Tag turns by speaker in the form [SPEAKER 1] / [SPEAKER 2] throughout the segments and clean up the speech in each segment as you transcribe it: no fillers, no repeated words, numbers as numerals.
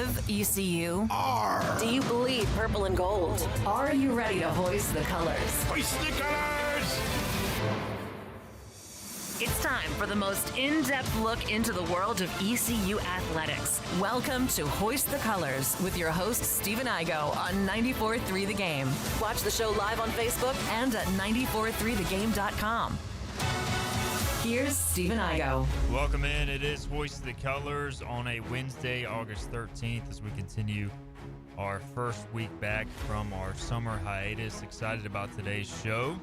[SPEAKER 1] of ECU?
[SPEAKER 2] R.
[SPEAKER 1] Do you bleed purple and gold? Are you ready to hoist the colors?
[SPEAKER 2] Hoist the colors!
[SPEAKER 1] It's time for the most in-depth look into the world of ECU athletics. Welcome to Hoist the Colors with your host, Stephen Igo on 94.3 The Game. Watch the show live on Facebook and at 943thegame.com. Here's Stephen Igo.
[SPEAKER 3] Welcome in. It is Hoist the Colors on a Wednesday, August 13th, as we continue our first week back from our summer hiatus. Excited about today's show.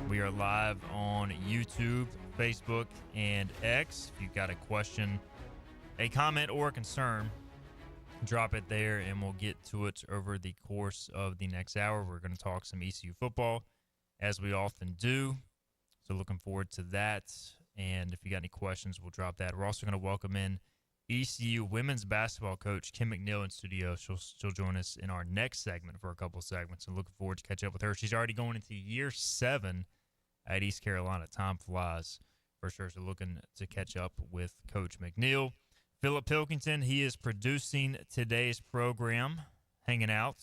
[SPEAKER 3] We are live on YouTube, Facebook, and X. If you've got a question, a comment, or a concern, drop it there, and we'll get to it over the course of the next hour. We're going to talk some ECU football, as we often do. So looking forward to that. And if you got any questions, we'll drop that. We're also going to welcome in ECU women's basketball coach Kim McNeill in studio. She'll join us in our next segment for a couple of segments. And looking forward to catch up with her. She's already going into year 7 at East Carolina. Time flies for sure. So looking to catch up with Coach McNeill. Philip Pilkington, he is producing today's program, hanging out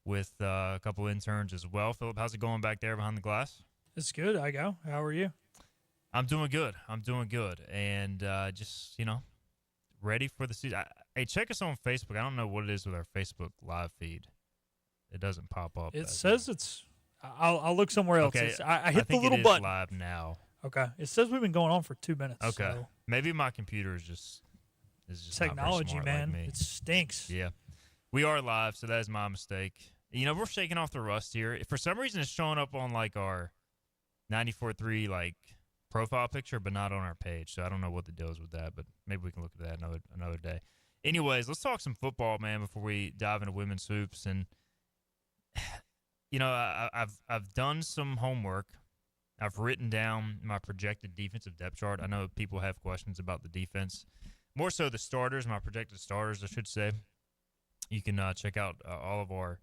[SPEAKER 3] with a couple interns as well. Philip, how's it going back there behind the glass?
[SPEAKER 4] It's good, Igo. How are you?
[SPEAKER 3] I'm doing good. And just, ready for the season. Hey, check us on Facebook. I don't know what it is with our Facebook live feed. It doesn't pop up.
[SPEAKER 4] It says it's – I'll look somewhere else.
[SPEAKER 3] Okay,
[SPEAKER 4] I hit the little
[SPEAKER 3] it is
[SPEAKER 4] button.
[SPEAKER 3] Live now.
[SPEAKER 4] Okay. It says we've been going on for 2 minutes.
[SPEAKER 3] Okay.
[SPEAKER 4] So.
[SPEAKER 3] Maybe my computer is just
[SPEAKER 4] technology,
[SPEAKER 3] not very smart
[SPEAKER 4] man.
[SPEAKER 3] like me.
[SPEAKER 4] It stinks.
[SPEAKER 3] Yeah. We are live, so that is my mistake. We're shaking off the rust here. For some reason, it's showing up on, our 94.3, profile picture, but not on our page. So I don't know what the deal is with that, but maybe we can look at that another day. Anyways, let's talk some football, man, before we dive into women's hoops. And I've done some homework. I've written down my projected defensive depth chart. I know people have questions about the defense, more so the starters, my projected starters, I should say. You can check out all of our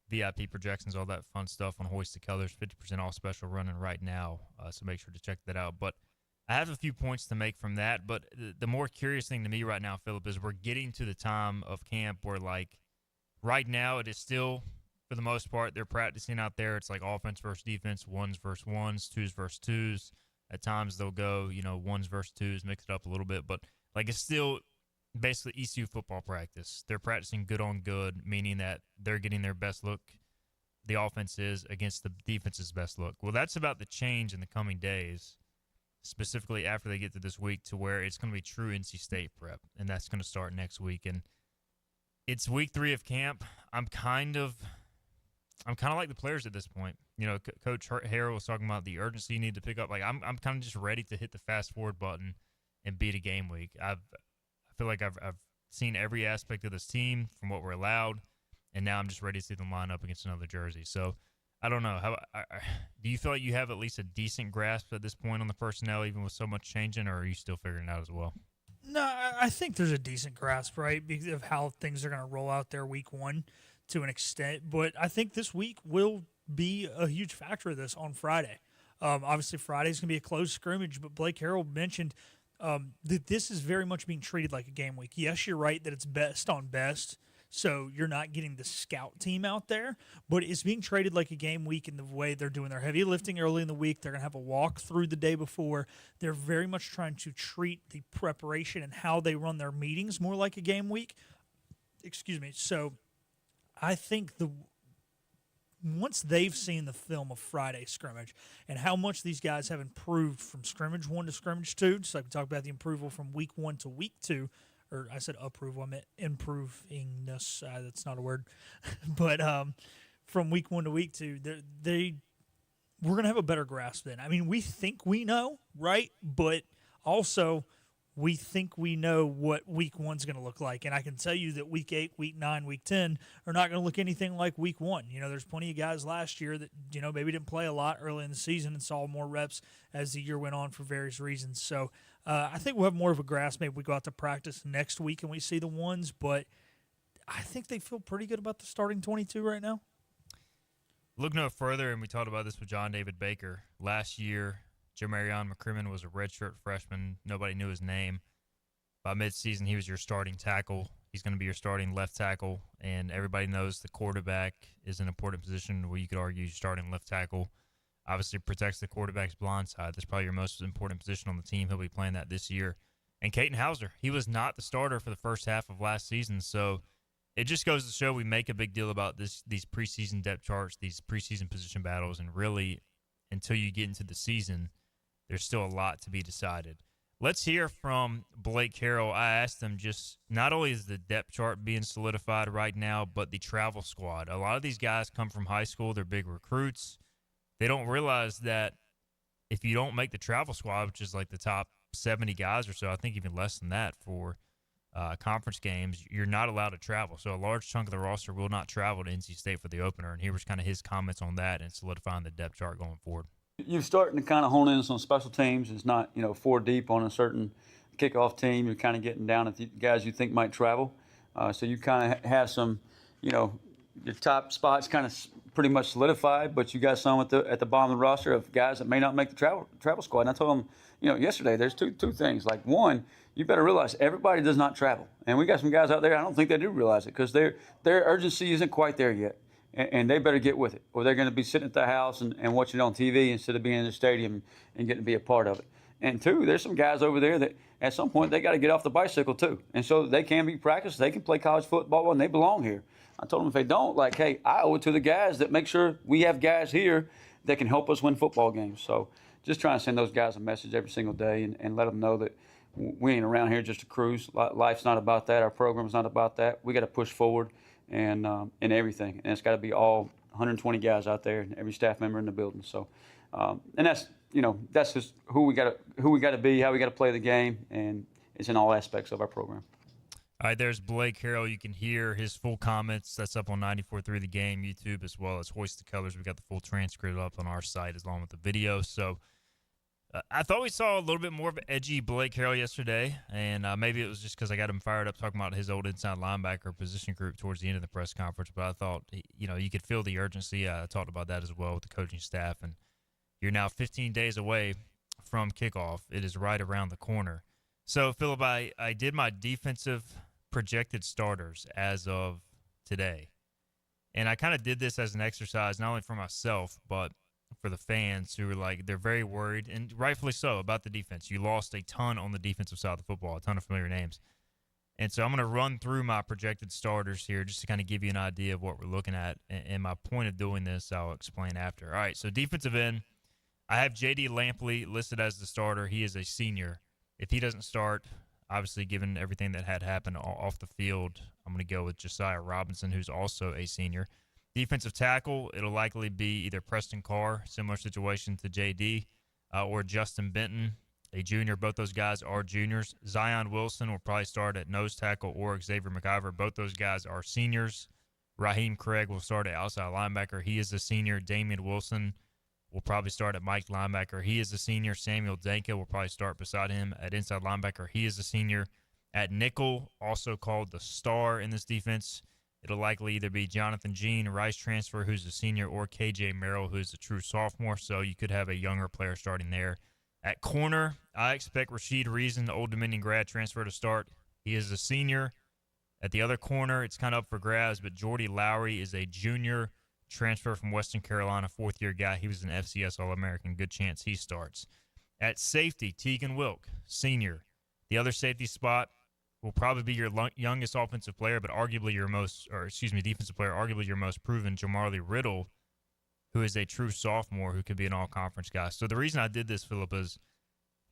[SPEAKER 3] VIP projections, all that fun stuff on Hoist the Colors, 50% off special running right now, so make sure to check that out. But I have a few points to make from that, but the more curious thing to me right now, Philip, is we're getting to the time of camp where, right now it is still, for the most part, they're practicing out there. It's like offense versus defense, ones versus ones, twos versus twos. At times they'll go, ones versus twos, mix it up a little bit, but, it's still basically ECU football practice. They're practicing good on good, meaning that they're getting their best look. The offense is against the defense's best look. Well, that's about to change in the coming days, specifically after they get to this week, to where it's going to be true NC State prep, and that's going to start next week. And it's week 3 of camp. I'm kind of like the players at this point. Coach Harrell was talking about the urgency you need to pick up. I'm kind of just ready to hit the fast forward button and beat a game week. I feel like I've seen every aspect of this team from what we're allowed, and now I'm just ready to see them line up against another jersey. So I don't know. Do you feel like you have at least a decent grasp at this point on the personnel, even with so much changing, or are you still figuring it out as well?
[SPEAKER 4] No, I think there's a decent grasp, right, because of how things are going to roll out there week 1 to an extent. But I think this week will be a huge factor of this on Friday. Obviously, Friday's going to be a closed scrimmage, but Blake Harrell mentioned that this is very much being treated like a game week. Yes, you're right that it's best on best, so you're not getting the scout team out there, but it's being treated like a game week in the way they're doing their heavy lifting early in the week. They're going to have a walk through the day before. They're very much trying to treat the preparation and how they run their meetings more like a game week. Excuse me. So I think once they've seen the film of Friday scrimmage and how much these guys have improved from scrimmage 1 to scrimmage 2, just like we talked about the approval from week 1 to week 2, or I said approval, I meant improvingness. That's not a word. But from week 1 to week 2, we're going to have a better grasp then. I mean, we think we know, right? But also we think we know what week 1's going to look like. And I can tell you that week 8, week 9, week 10 are not going to look anything like week 1. There's plenty of guys last year that, maybe didn't play a lot early in the season and saw more reps as the year went on for various reasons. So I think we'll have more of a grasp. Maybe we go out to practice next week and we see the ones, but I think they feel pretty good about the starting 22 right now.
[SPEAKER 3] Look no further, and we talked about this with John David Baker. Last year, Jamarion McCrimmon was a redshirt freshman. Nobody knew his name. By midseason, he was your starting tackle. He's going to be your starting left tackle, and everybody knows the quarterback is an important position where you could argue you're starting left tackle. Obviously protects the quarterback's blind side. That's probably your most important position on the team. He'll be playing that this year. And Caden Hauser, he was not the starter for the first half of last season, so it just goes to show we make a big deal about these preseason depth charts, these preseason position battles, and really until you get into the season, there's still a lot to be decided. Let's hear from Blake Harrell. I asked him just not only is the depth chart being solidified right now, but the travel squad. A lot of these guys come from high school. They're big recruits. They don't realize that if you don't make the travel squad, which is like the top 70 guys or so, I think even less than that for conference games, you're not allowed to travel. So a large chunk of the roster will not travel to NC State for the opener. And here was kind of his comments on that and solidifying the depth chart going forward.
[SPEAKER 2] You're starting to kind of hone in on special teams. It's not, four deep on a certain kickoff team. You're kind of getting down at the guys you think might travel. So you kind of have some, your top spots kind of pretty much solidified, but you got some at the bottom of the roster of guys that may not make the travel squad. And I told them, yesterday, there's two things. Like, one, you better realize everybody does not travel. And we got some guys out there, I don't think they do realize it because their urgency isn't quite there yet. And they better get with it, or they're going to be sitting at the house and watching it on TV instead of being in the stadium and getting to be a part of it. And two, there's some guys over there that at some point they got to get off the bicycle too. And so they can be practiced, they can play college football, and they belong here. I told them if they don't, hey, I owe it to the guys that make sure we have guys here that can help us win football games. So just trying to send those guys a message every single day and let them know that we ain't around here just to cruise. Life's not about that. Our program's not about that. We got to push forward. And everything, and it's got to be all 120 guys out there, and every staff member in the building. So, and that's just who we got to be, how we got to play the game, and it's in all aspects of our program.
[SPEAKER 3] All right, there's Blake Harrell. You can hear his full comments. That's up on 94.3 The Game YouTube, as well as Hoist the Colors. We got the full transcript up on our site along with the video. So I thought we saw a little bit more of an edgy Blake Harrell yesterday, and maybe it was just because I got him fired up talking about his old inside linebacker position group towards the end of the press conference. But I thought, you could feel the urgency. I talked about that as well with the coaching staff, and you're now 15 days away from kickoff. It is right around the corner. So, Phillip, I did my defensive projected starters as of today, and I kind of did this as an exercise not only for myself, but for the fans who are they're very worried, and rightfully so, about the defense. You lost a ton on the defensive side of the football, a ton of familiar names. And so I'm going to run through my projected starters here just to kind of give you an idea of what we're looking at. And my point of doing this, I'll explain after. All right, so defensive end, I have J.D. Lampley listed as the starter. He is a senior. If he doesn't start, obviously given everything that had happened off the field, I'm going to go with Josiah Robinson, who's also a senior. Defensive tackle, it'll likely be either Preston Carr, similar situation to J.D., or Justin Benton, a junior. Both those guys are juniors. Zion Wilson will probably start at nose tackle, or Xavier McIver. Both those guys are seniors. Raheem Craig will start at outside linebacker. He is a senior. Damian Wilson will probably start at Mike linebacker. He is a senior. Samuel Danka will probably start beside him at inside linebacker. He is a senior. At nickel, also called the star in this defense, it'll likely either be Jonathan Jean, Rice transfer, who's a senior, or KJ Merrill, who's a true sophomore. So you could have a younger player starting there. At corner, I expect Rashid Reason, the Old Dominion grad transfer, to start. He is a senior. At the other corner, it's kind of up for grabs, but Jordy Lowry is a junior transfer from Western Carolina, fourth-year guy. He was an FCS All-American. Good chance he starts. At safety, Tegan Wilk, senior. The other safety spot will probably be your youngest offensive player, but arguably defensive player, arguably your most proven, Jamarly Riddle, who is a true sophomore who could be an all-conference guy. So the reason I did this, Phillip, is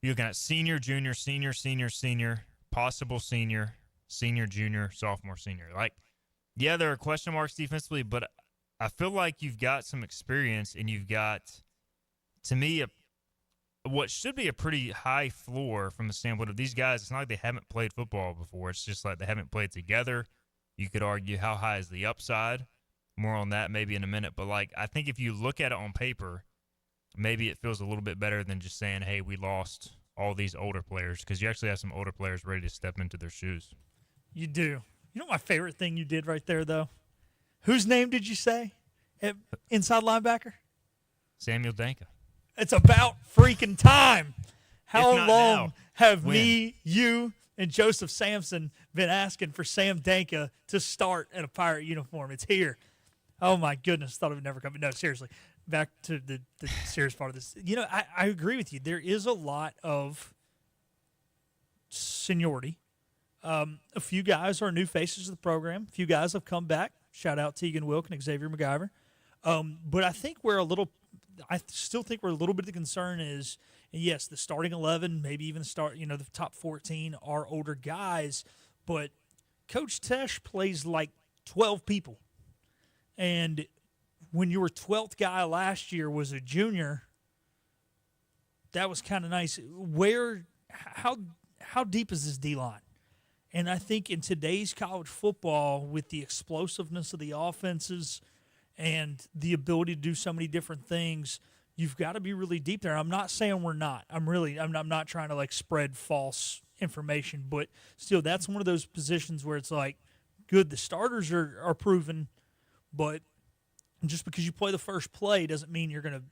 [SPEAKER 3] you're looking at senior, junior, senior, senior, senior, possible senior, senior, junior, sophomore, senior. Yeah, there are question marks defensively, but I feel like you've got some experience, and you've got, to me, what should be a pretty high floor from the standpoint of these guys. It's not like they haven't played football before. It's just like they haven't played together. You could argue how high is the upside. More on that maybe in a minute. But, I think if you look at it on paper, maybe it feels a little bit better than just saying, hey, we lost all these older players, because you actually have some older players ready to step into their shoes.
[SPEAKER 4] You do. You know my favorite thing you did right there, though? Whose name did you say at inside linebacker?
[SPEAKER 3] Samuel Danka.
[SPEAKER 4] It's about freaking time. How long
[SPEAKER 3] now,
[SPEAKER 4] have
[SPEAKER 3] when?
[SPEAKER 4] me, you, and Joseph Sampson been asking for Sam Danka to start in a Pirate uniform. It's here. Oh, my goodness. Thought it would never come. But no, seriously. Back to the serious part of this. I agree with you. There is a lot of seniority. A few guys are new faces of the program. A few guys have come back. Shout out Tegan Wilk and Xavier McGyver. But I think I still think we're a little bit of the concern is, yes, the starting 11, maybe even the top 14 are older guys, but Coach Tesh plays like 12 people. And when your 12th guy last year was a junior, that was kind of nice. How deep is this D-line? And I think in today's college football, with the explosiveness of the offenses and the ability to do so many different things, you've got to be really deep there. I'm not saying we're not. I'm not trying to like spread false information, but still, that's one of those positions where it's like, good, the starters are proven, but just because you play the first play doesn't mean you're gonna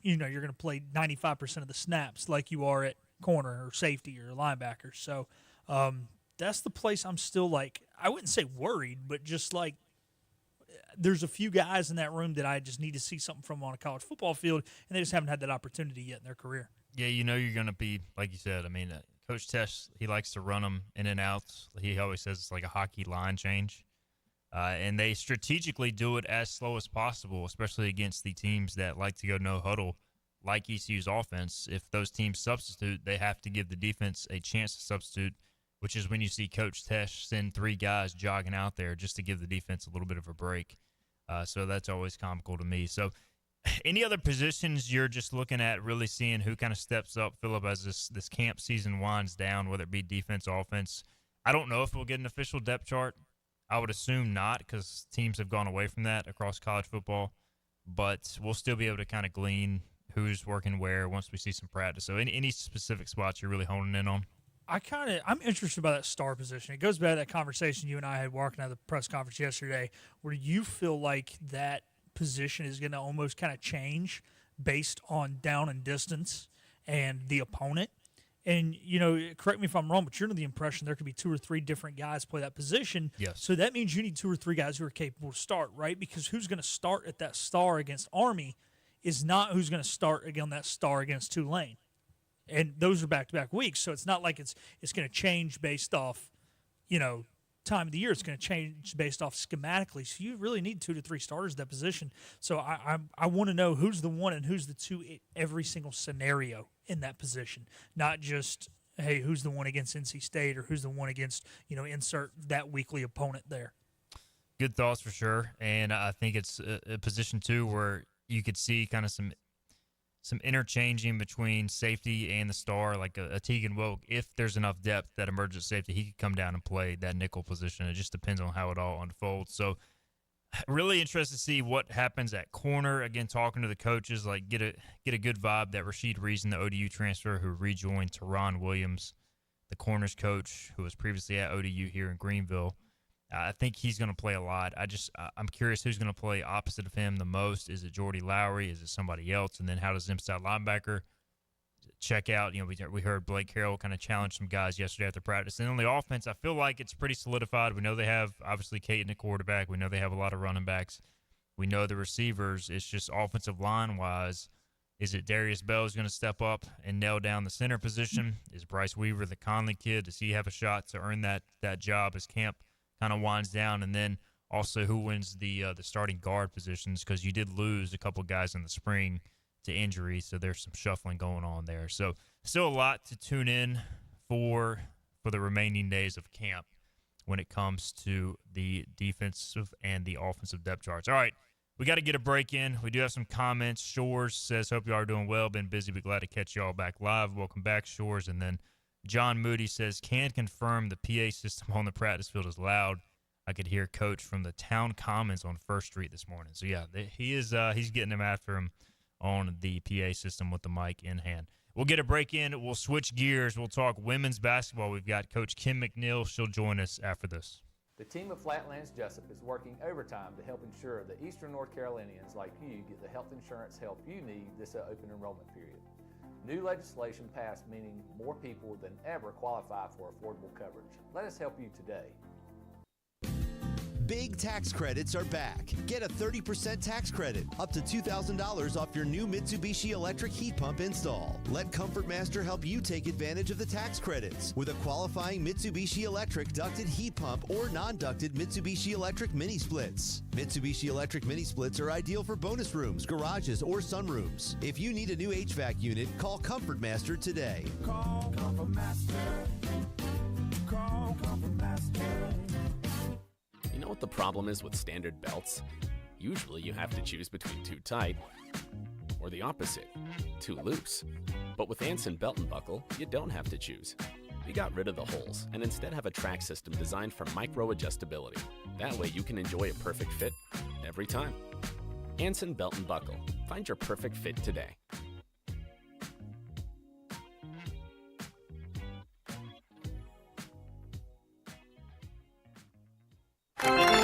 [SPEAKER 4] play 95% of the snaps like you are at corner or safety or linebacker. So that's the place I'm still like, I wouldn't say worried, but just like there's a few guys in that room that I just need to see something from on a college football field, and they just haven't had that opportunity yet in their career.
[SPEAKER 3] Yeah, you're going to be, like you said, Coach Tesh, he likes to run them in and out. He always says it's like a hockey line change. And they strategically do it as slow as possible, especially against the teams that like to go no huddle, like ECU's offense. If those teams substitute, they have to give the defense a chance to substitute, which is when you see Coach Tesh send 3 guys jogging out there just to give the defense a little bit of a break. So that's always comical to me. So any other positions you're just looking at really seeing who kind of steps up, Phillip, as this camp season winds down, whether it be defense, offense? I don't know if we'll get an official depth chart. I would assume not, because teams have gone away from that across college football. But we'll still be able to kind of glean who's working where once we see some practice. So any specific spots you're really honing in on?
[SPEAKER 4] I'm interested by that star position. It goes back to that conversation you and I had walking out of the press conference yesterday, where you feel like that position is going to almost kind of change based on down and distance and the opponent. And, correct me if I'm wrong, but you're under the impression there could be 2 or 3 different guys play that position.
[SPEAKER 3] Yes.
[SPEAKER 4] So that means you need 2 or 3 guys who are capable to start, right? Because who's going to start at that star against Army is not who's going to start against that star against Tulane. And those are back-to-back weeks, so it's not like it's going to change based off, time of the year. It's going to change based off schematically. So you really need 2 to 3 starters at that position. So I want to know who's the 1 and who's the 2 in every single scenario in that position, not just, hey, who's the 1 against NC State or who's the 1 against, insert that weekly opponent there.
[SPEAKER 3] Good thoughts for sure, and I think it's a position too where you could see kind of some interchanging between safety and the star, like a Tegan Wilk. If there's enough depth that emerges safety, he could come down and play that nickel position. It just depends on how it all unfolds. So really interested to see what happens at corner. Again, talking to the coaches, like get a good vibe that Rashid Reason, the ODU transfer who rejoined Teron Williams, the corners coach who was previously at ODU here in Greenville. I think he's going to play a lot. I'm curious who's going to play opposite of him the most. Is it Jordy Lowry? Is it somebody else? And then how does inside linebacker check out? We heard Blake Harrell kind of challenge some guys yesterday after practice. And on the offense, I feel like it's pretty solidified. We know they have, obviously, Caton at quarterback. We know they have a lot of running backs. We know the receivers. It's just offensive line-wise. Is it Darius Bell who's going to step up and nail down the center position? Is Bryce Weaver, the Conley kid, does he have a shot to earn that job as camp kind of winds down? And then also who wins the starting guard positions, because you did lose a couple guys in the spring to injury, so there's some shuffling going on there. So still a lot to tune in for the remaining days of camp when it comes to the defensive and the offensive depth charts. All right, we got to get a break in. We do have some comments. Shores says, hope you are doing well. Been busy, but glad to catch you all back live. Welcome back, Shores. And then John Moody says, can confirm the PA system on the practice field is loud. I could hear Coach from the town commons on First Street this morning. So, yeah, he's getting them after him on the PA system with the mic in hand. We'll get a break in. We'll switch gears. We'll talk women's basketball. We've got Coach Kim McNeill. She'll join us after this.
[SPEAKER 5] The team of Flatlands Jessup is working overtime to help ensure that Eastern North Carolinians like you get the health insurance help you need this open enrollment period. New legislation passed, meaning more people than ever qualify for affordable coverage. Let us help you today.
[SPEAKER 6] Big tax credits are back. Get a 30% tax credit, up to $2,000 off your new Mitsubishi electric heat pump install. Let Comfort Master help you take advantage of the tax credits with a qualifying Mitsubishi electric ducted heat pump or non-ducted Mitsubishi electric mini splits. Mitsubishi electric mini splits are ideal for bonus rooms, garages, or sunrooms. If you need a new HVAC unit, call Comfort Master today.
[SPEAKER 7] Call Comfort Master. Call Comfort Master.
[SPEAKER 8] You know what the problem is with standard belts? Usually you have to choose between too tight or the opposite, too loose. But with Anson Belt and Buckle, you don't have to choose. We got rid of the holes and instead have a track system designed for micro adjustability. That way you can enjoy a perfect fit every time. Anson Belt and Buckle. Find your perfect fit today.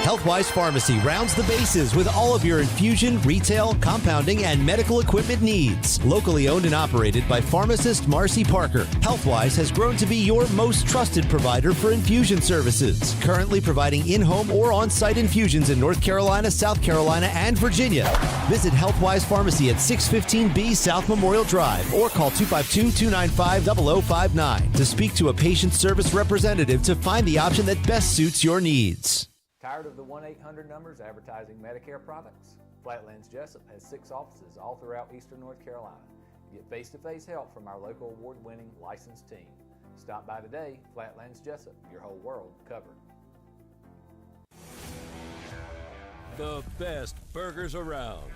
[SPEAKER 6] Healthwise Pharmacy rounds the bases with all of your infusion, retail, compounding, and medical equipment needs. Locally owned and operated by pharmacist Marcy Parker, Healthwise has grown to be your most trusted provider for infusion services. Currently providing in-home or on-site infusions in North Carolina, South Carolina, and Virginia. Visit Healthwise Pharmacy at 615B South Memorial Drive or call 252-295-0059 to speak to a patient service representative to find the option that best suits your needs.
[SPEAKER 5] Tired of the 1-800 numbers advertising Medicare products? Flatlands Jessup has 6 offices all throughout eastern North Carolina. Get face-to-face help from our local award-winning licensed team. Stop by today. Flatlands Jessup, your whole world covered.
[SPEAKER 9] The best burgers around.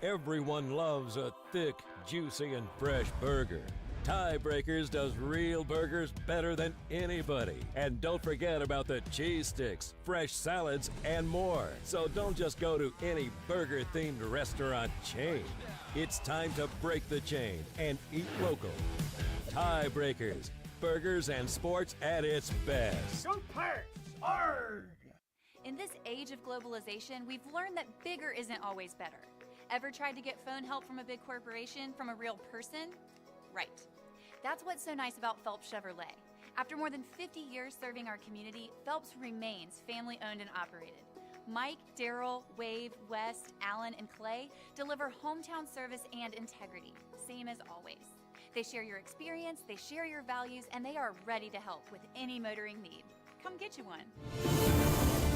[SPEAKER 9] Everyone loves a thick, juicy, and fresh burger. Tiebreakers does real burgers better than anybody. And don't forget about the cheese sticks, fresh salads, and more. So don't just go to any burger-themed restaurant chain. It's time to break the chain and eat local. Tiebreakers, burgers and sports at its best.
[SPEAKER 7] Go Pirates! Arrgh!
[SPEAKER 10] In this age of globalization, we've learned that bigger isn't always better. Ever tried to get phone help from a big corporation from a real person? Right. That's what's so nice about Phelps Chevrolet. After more than 50 years serving our community, Phelps remains family-owned and operated. Mike, Daryl, Wave, West, Allen, and Clay deliver hometown service and integrity, same as always. They share your experience, they share your values, and they are ready to help with any motoring need. Come get you one.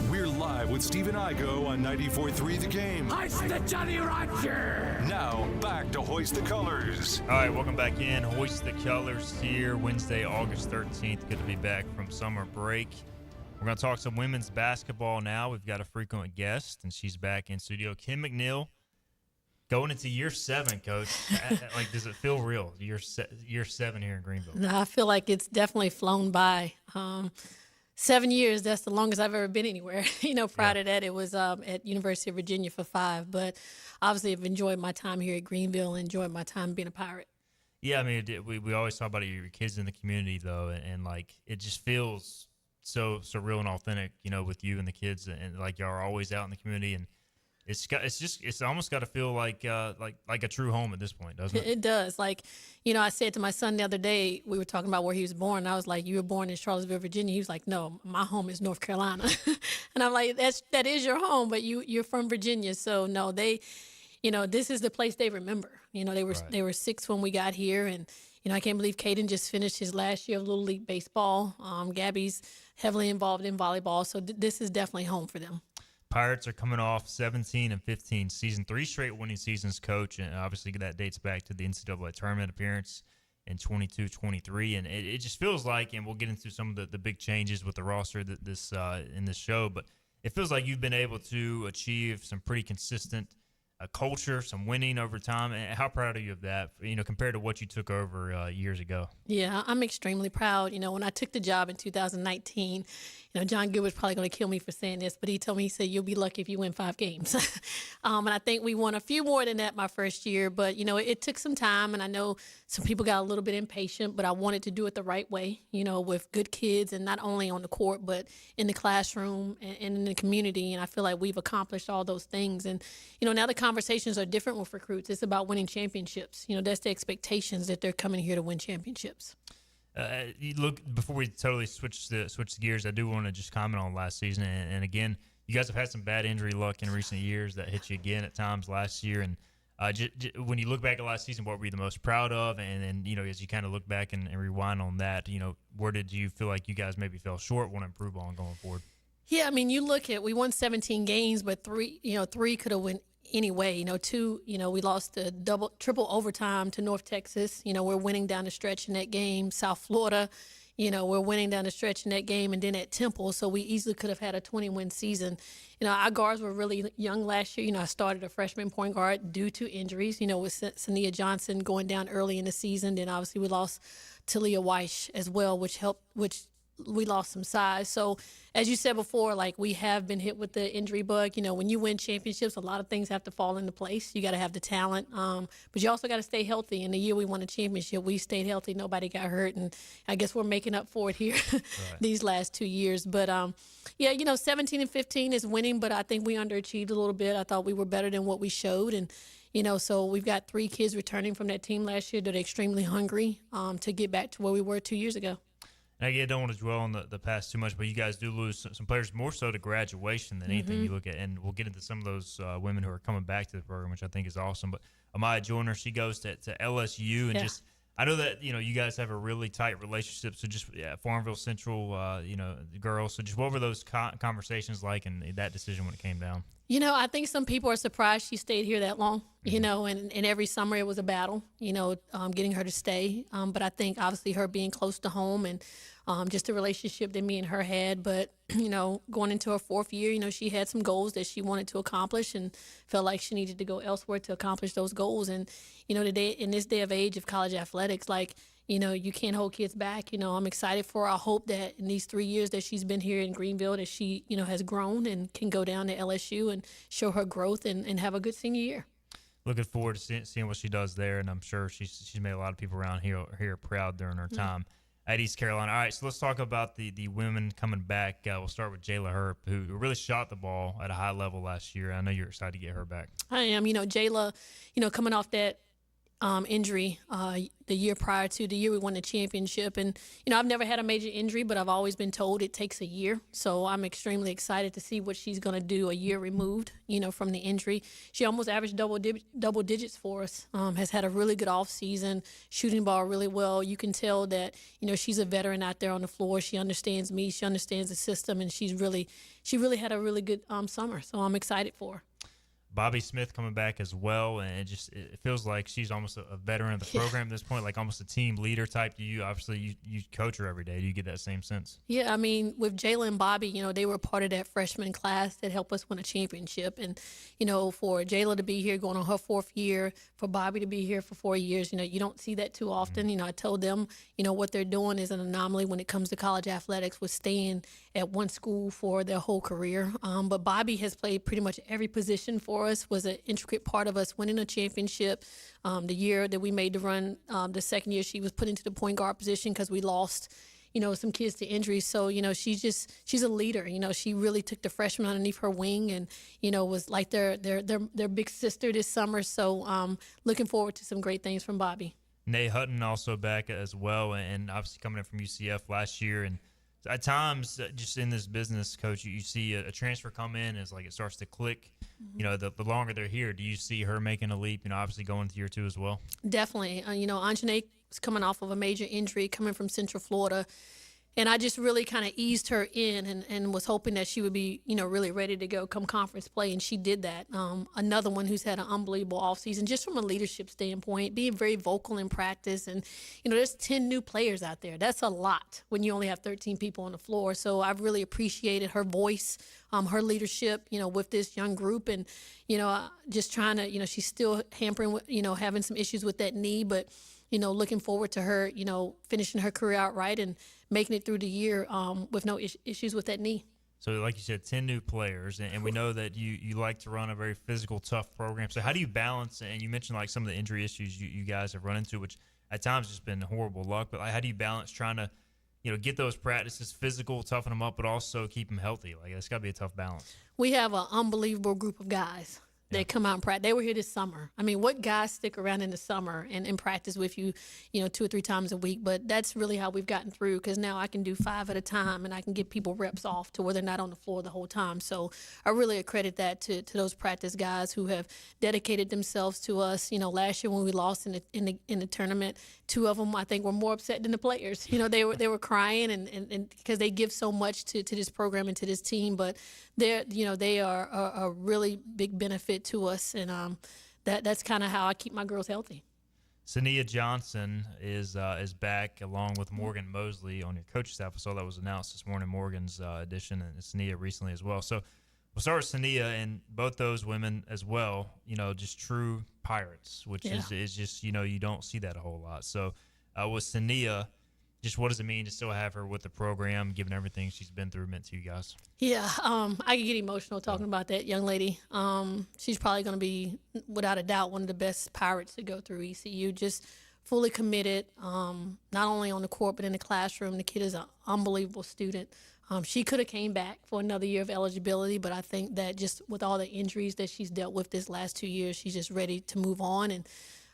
[SPEAKER 11] We're live with Stephen Igo on 94.3 The Game.
[SPEAKER 7] Hoist the Johnny Roger!
[SPEAKER 11] Now, back to Hoist the Colors.
[SPEAKER 3] All right, welcome back in. Hoist the Colors here, Wednesday, August 13th. Good to be back from summer break. We're going to talk some women's basketball now. We've got a frequent guest, and she's back in studio. Kim McNeill, going into year 7, Coach. Like, does it feel real? Year 7 here in Greenville.
[SPEAKER 12] No, I feel like it's definitely flown by. 7 years, that's the longest I've ever been anywhere. Prior to that, it was at University of Virginia for 5. But obviously, I've enjoyed my time here at Greenville and enjoyed my time being a Pirate.
[SPEAKER 3] Yeah, I mean, we always talk about your kids in the community, though, and like, it just feels so real and authentic, with you and the kids, and like, y'all are always out in the community, and it's almost got to feel like a true home at this point, doesn't it?
[SPEAKER 12] It does. Like, I said to my son the other day, we were talking about where he was born. And I was like, "You were born in Charlottesville, Virginia." He was like, "No, my home is North Carolina." And I'm like, that is your home, but you're from Virginia. So no, they, this is the place they remember. They were 6 when we got here, and I can't believe Caden just finished his last year of Little League baseball. Gabby's heavily involved in volleyball, so this is definitely home for them.
[SPEAKER 3] Pirates are coming off 17 and 15 season, 3 straight winning seasons, Coach, and obviously that dates back to the NCAA tournament appearance in 22-23, and it just feels like, and we'll get into some of the big changes with the roster in this show, but it feels like you've been able to achieve some pretty consistent culture, some winning over time. And how proud are you of that, compared to what you took over years ago?
[SPEAKER 12] Yeah, I'm extremely proud. When I took the job in 2019, John Gilbert's probably going to kill me for saying this, but he told me, he said, you'll be lucky if you win 5 games. And I think we won a few more than that my first year, but, it took some time, and I know some people got a little bit impatient, but I wanted to do it the right way, with good kids, and not only on the court, but in the classroom and in the community. And I feel like we've accomplished all those things. And, now the conversations are different with recruits. It's about winning championships. That's the expectations, that they're coming here to win championships.
[SPEAKER 3] You look, before we totally switch the gears, I do want to just comment on last season. And again, you guys have had some bad injury luck in recent years that hit you again at times last year. And when you look back at last season, what were you the most proud of? And as you kind of look back and rewind on that, where did you feel like you guys maybe fell short, want to improve on going forward?
[SPEAKER 12] Yeah, you look at, we won 17 games, but three could have went anyway. 2, we lost the triple overtime to North Texas. We're winning down the stretch in that game. South Florida, we're winning down the stretch in that game, and then at Temple. So we easily could have had a 20-win season. Our guards were really young last year. I started a freshman point guard due to injuries, with Sania Johnson going down early in the season. Then obviously we lost Talia Weish as well, which we lost some size. So as you said before, we have been hit with the injury bug. When you win championships, a lot of things have to fall into place. You got to have the talent, but you also got to stay healthy. And the year we won a championship, we stayed healthy. Nobody got hurt. And I guess we're making up for it here these last 2 years. But 17 and 15 is winning, but I think we underachieved a little bit. I thought we were better than what we showed. And so we've got 3 kids returning from that team last year that are extremely hungry to get back to where we were 2 years ago.
[SPEAKER 3] And again, I don't want to dwell on the past too much, but you guys do lose some players more so to graduation than anything. You look at, and we'll get into some of those women who are coming back to the program, which I think is awesome. But Amaya Joyner, she goes to LSU, and just I know that you guys have a really tight relationship. So just Farmville Central, girls. So just what were those conversations like, and that decision when it came down?
[SPEAKER 12] I think some people are surprised she stayed here that long, and every summer it was a battle, getting her to stay. But I think obviously her being close to home and just the relationship that me and her had. But, going into her 4th year, she had some goals that she wanted to accomplish and felt like she needed to go elsewhere to accomplish those goals. And, today, in this day of age of college athletics, you can't hold kids back. I'm excited for her. I hope that in these 3 years that she's been here in Greenville that she, has grown and can go down to LSU and show her growth and have a good senior year.
[SPEAKER 3] Looking forward to seeing what she does there, and I'm sure she's made a lot of people around here proud during her time at East Carolina. All right, so let's talk about the women coming back. We'll start with Jayla Herb, who really shot the ball at a high level last year. I know you're excited to get her back.
[SPEAKER 12] I am. Jayla, coming off that injury the year prior to the year we won the championship. And, I've never had a major injury, but I've always been told it takes a year. So I'm extremely excited to see what she's going to do a year removed, from the injury. She almost averaged double digits for us, has had a really good off season, shooting ball really well. You can tell that, she's a veteran out there on the floor. She understands me. She understands the system, and she really had a really good summer. So I'm excited for her.
[SPEAKER 3] Bobby Smith coming back as well, and it feels like she's almost a veteran of the program at this point, like almost a team leader type to you. Obviously, you coach her every day. Do you get that same sense?
[SPEAKER 12] Yeah, with Jayla and Bobby, they were part of that freshman class that helped us win a championship. And, for Jayla to be here going on her 4th year, for Bobby to be here for 4 years, you don't see that too often. I told them, what they're doing is an anomaly when it comes to college athletics with staying at one school for their whole career. But Bobby has played pretty much every position for us, was an intricate part of us winning a championship. The year that we made the run, the second year she was put into the point guard position because we lost, some kids to injuries. So, she's a leader. She really took the freshmen underneath her wing and, was like their big sister this summer. So looking forward to some great things from Bobby.
[SPEAKER 3] Nate Hutton also back as well, and obviously coming in from UCF last year. And at times, just in this business, Coach, you see a transfer come in as it starts to click. The longer they're here, do you see her making a leap? Obviously going into year 2 as well.
[SPEAKER 12] Definitely. Anjanae was coming off of a major injury, coming from Central Florida. And I just really kind of eased her in and was hoping that she would be, really ready to go come conference play. And she did that. Another one who's had an unbelievable offseason, just from a leadership standpoint, being very vocal in practice. And, there's 10 new players out there. That's a lot when you only have 13 people on the floor. So I've really appreciated her voice, her leadership, with this young group. And, just trying to, she's still hampering, having some issues with that knee. But, looking forward to her, finishing her career out right and making it through the year with no issues with that knee.
[SPEAKER 3] So, like you said, 10 new players, and we know that you like to run a very physical, tough program. So how do you balance, and you mentioned like some of the injury issues you guys have run into, which at times just been horrible luck, but like, how do you balance trying to, get those practices physical, toughen them up, but also keep them healthy? Like, it's got to be a tough balance.
[SPEAKER 12] We have an unbelievable group of guys. They come out and practice. They were here this summer. I mean, what guys stick around in the summer and practice with you, 2 or 3 times a week? But that's really how we've gotten through, because now I can do 5 at a time and I can get people reps off to where they're not on the floor the whole time. So I really accredit that to those practice guys who have dedicated themselves to us. Last year when we lost in the tournament, 2 of them I think were more upset than the players. They were crying and because they give so much to this program and to this team. But they are a really big benefit to us, and that's kind of how I keep my girls healthy.
[SPEAKER 3] Sania Johnson is back along with Morgan Mosley on your coaching staff. I saw that was announced this morning, Morgan's addition, and Sania recently as well. So we'll start with Sania, and both those women as well, just true pirates, which is just, you don't see that a whole lot. So with Sania, just what does it mean to still have her with the program, given everything she's been through, meant to you guys?
[SPEAKER 12] Yeah, I can get emotional talking about that young lady. She's probably going to be, without a doubt, one of the best Pirates to go through ECU. Just fully committed, not only on the court but in the classroom. The kid is an unbelievable student. She could have came back for another year of eligibility, but I think that just with all the injuries that she's dealt with this last 2 years, she's just ready to move on. And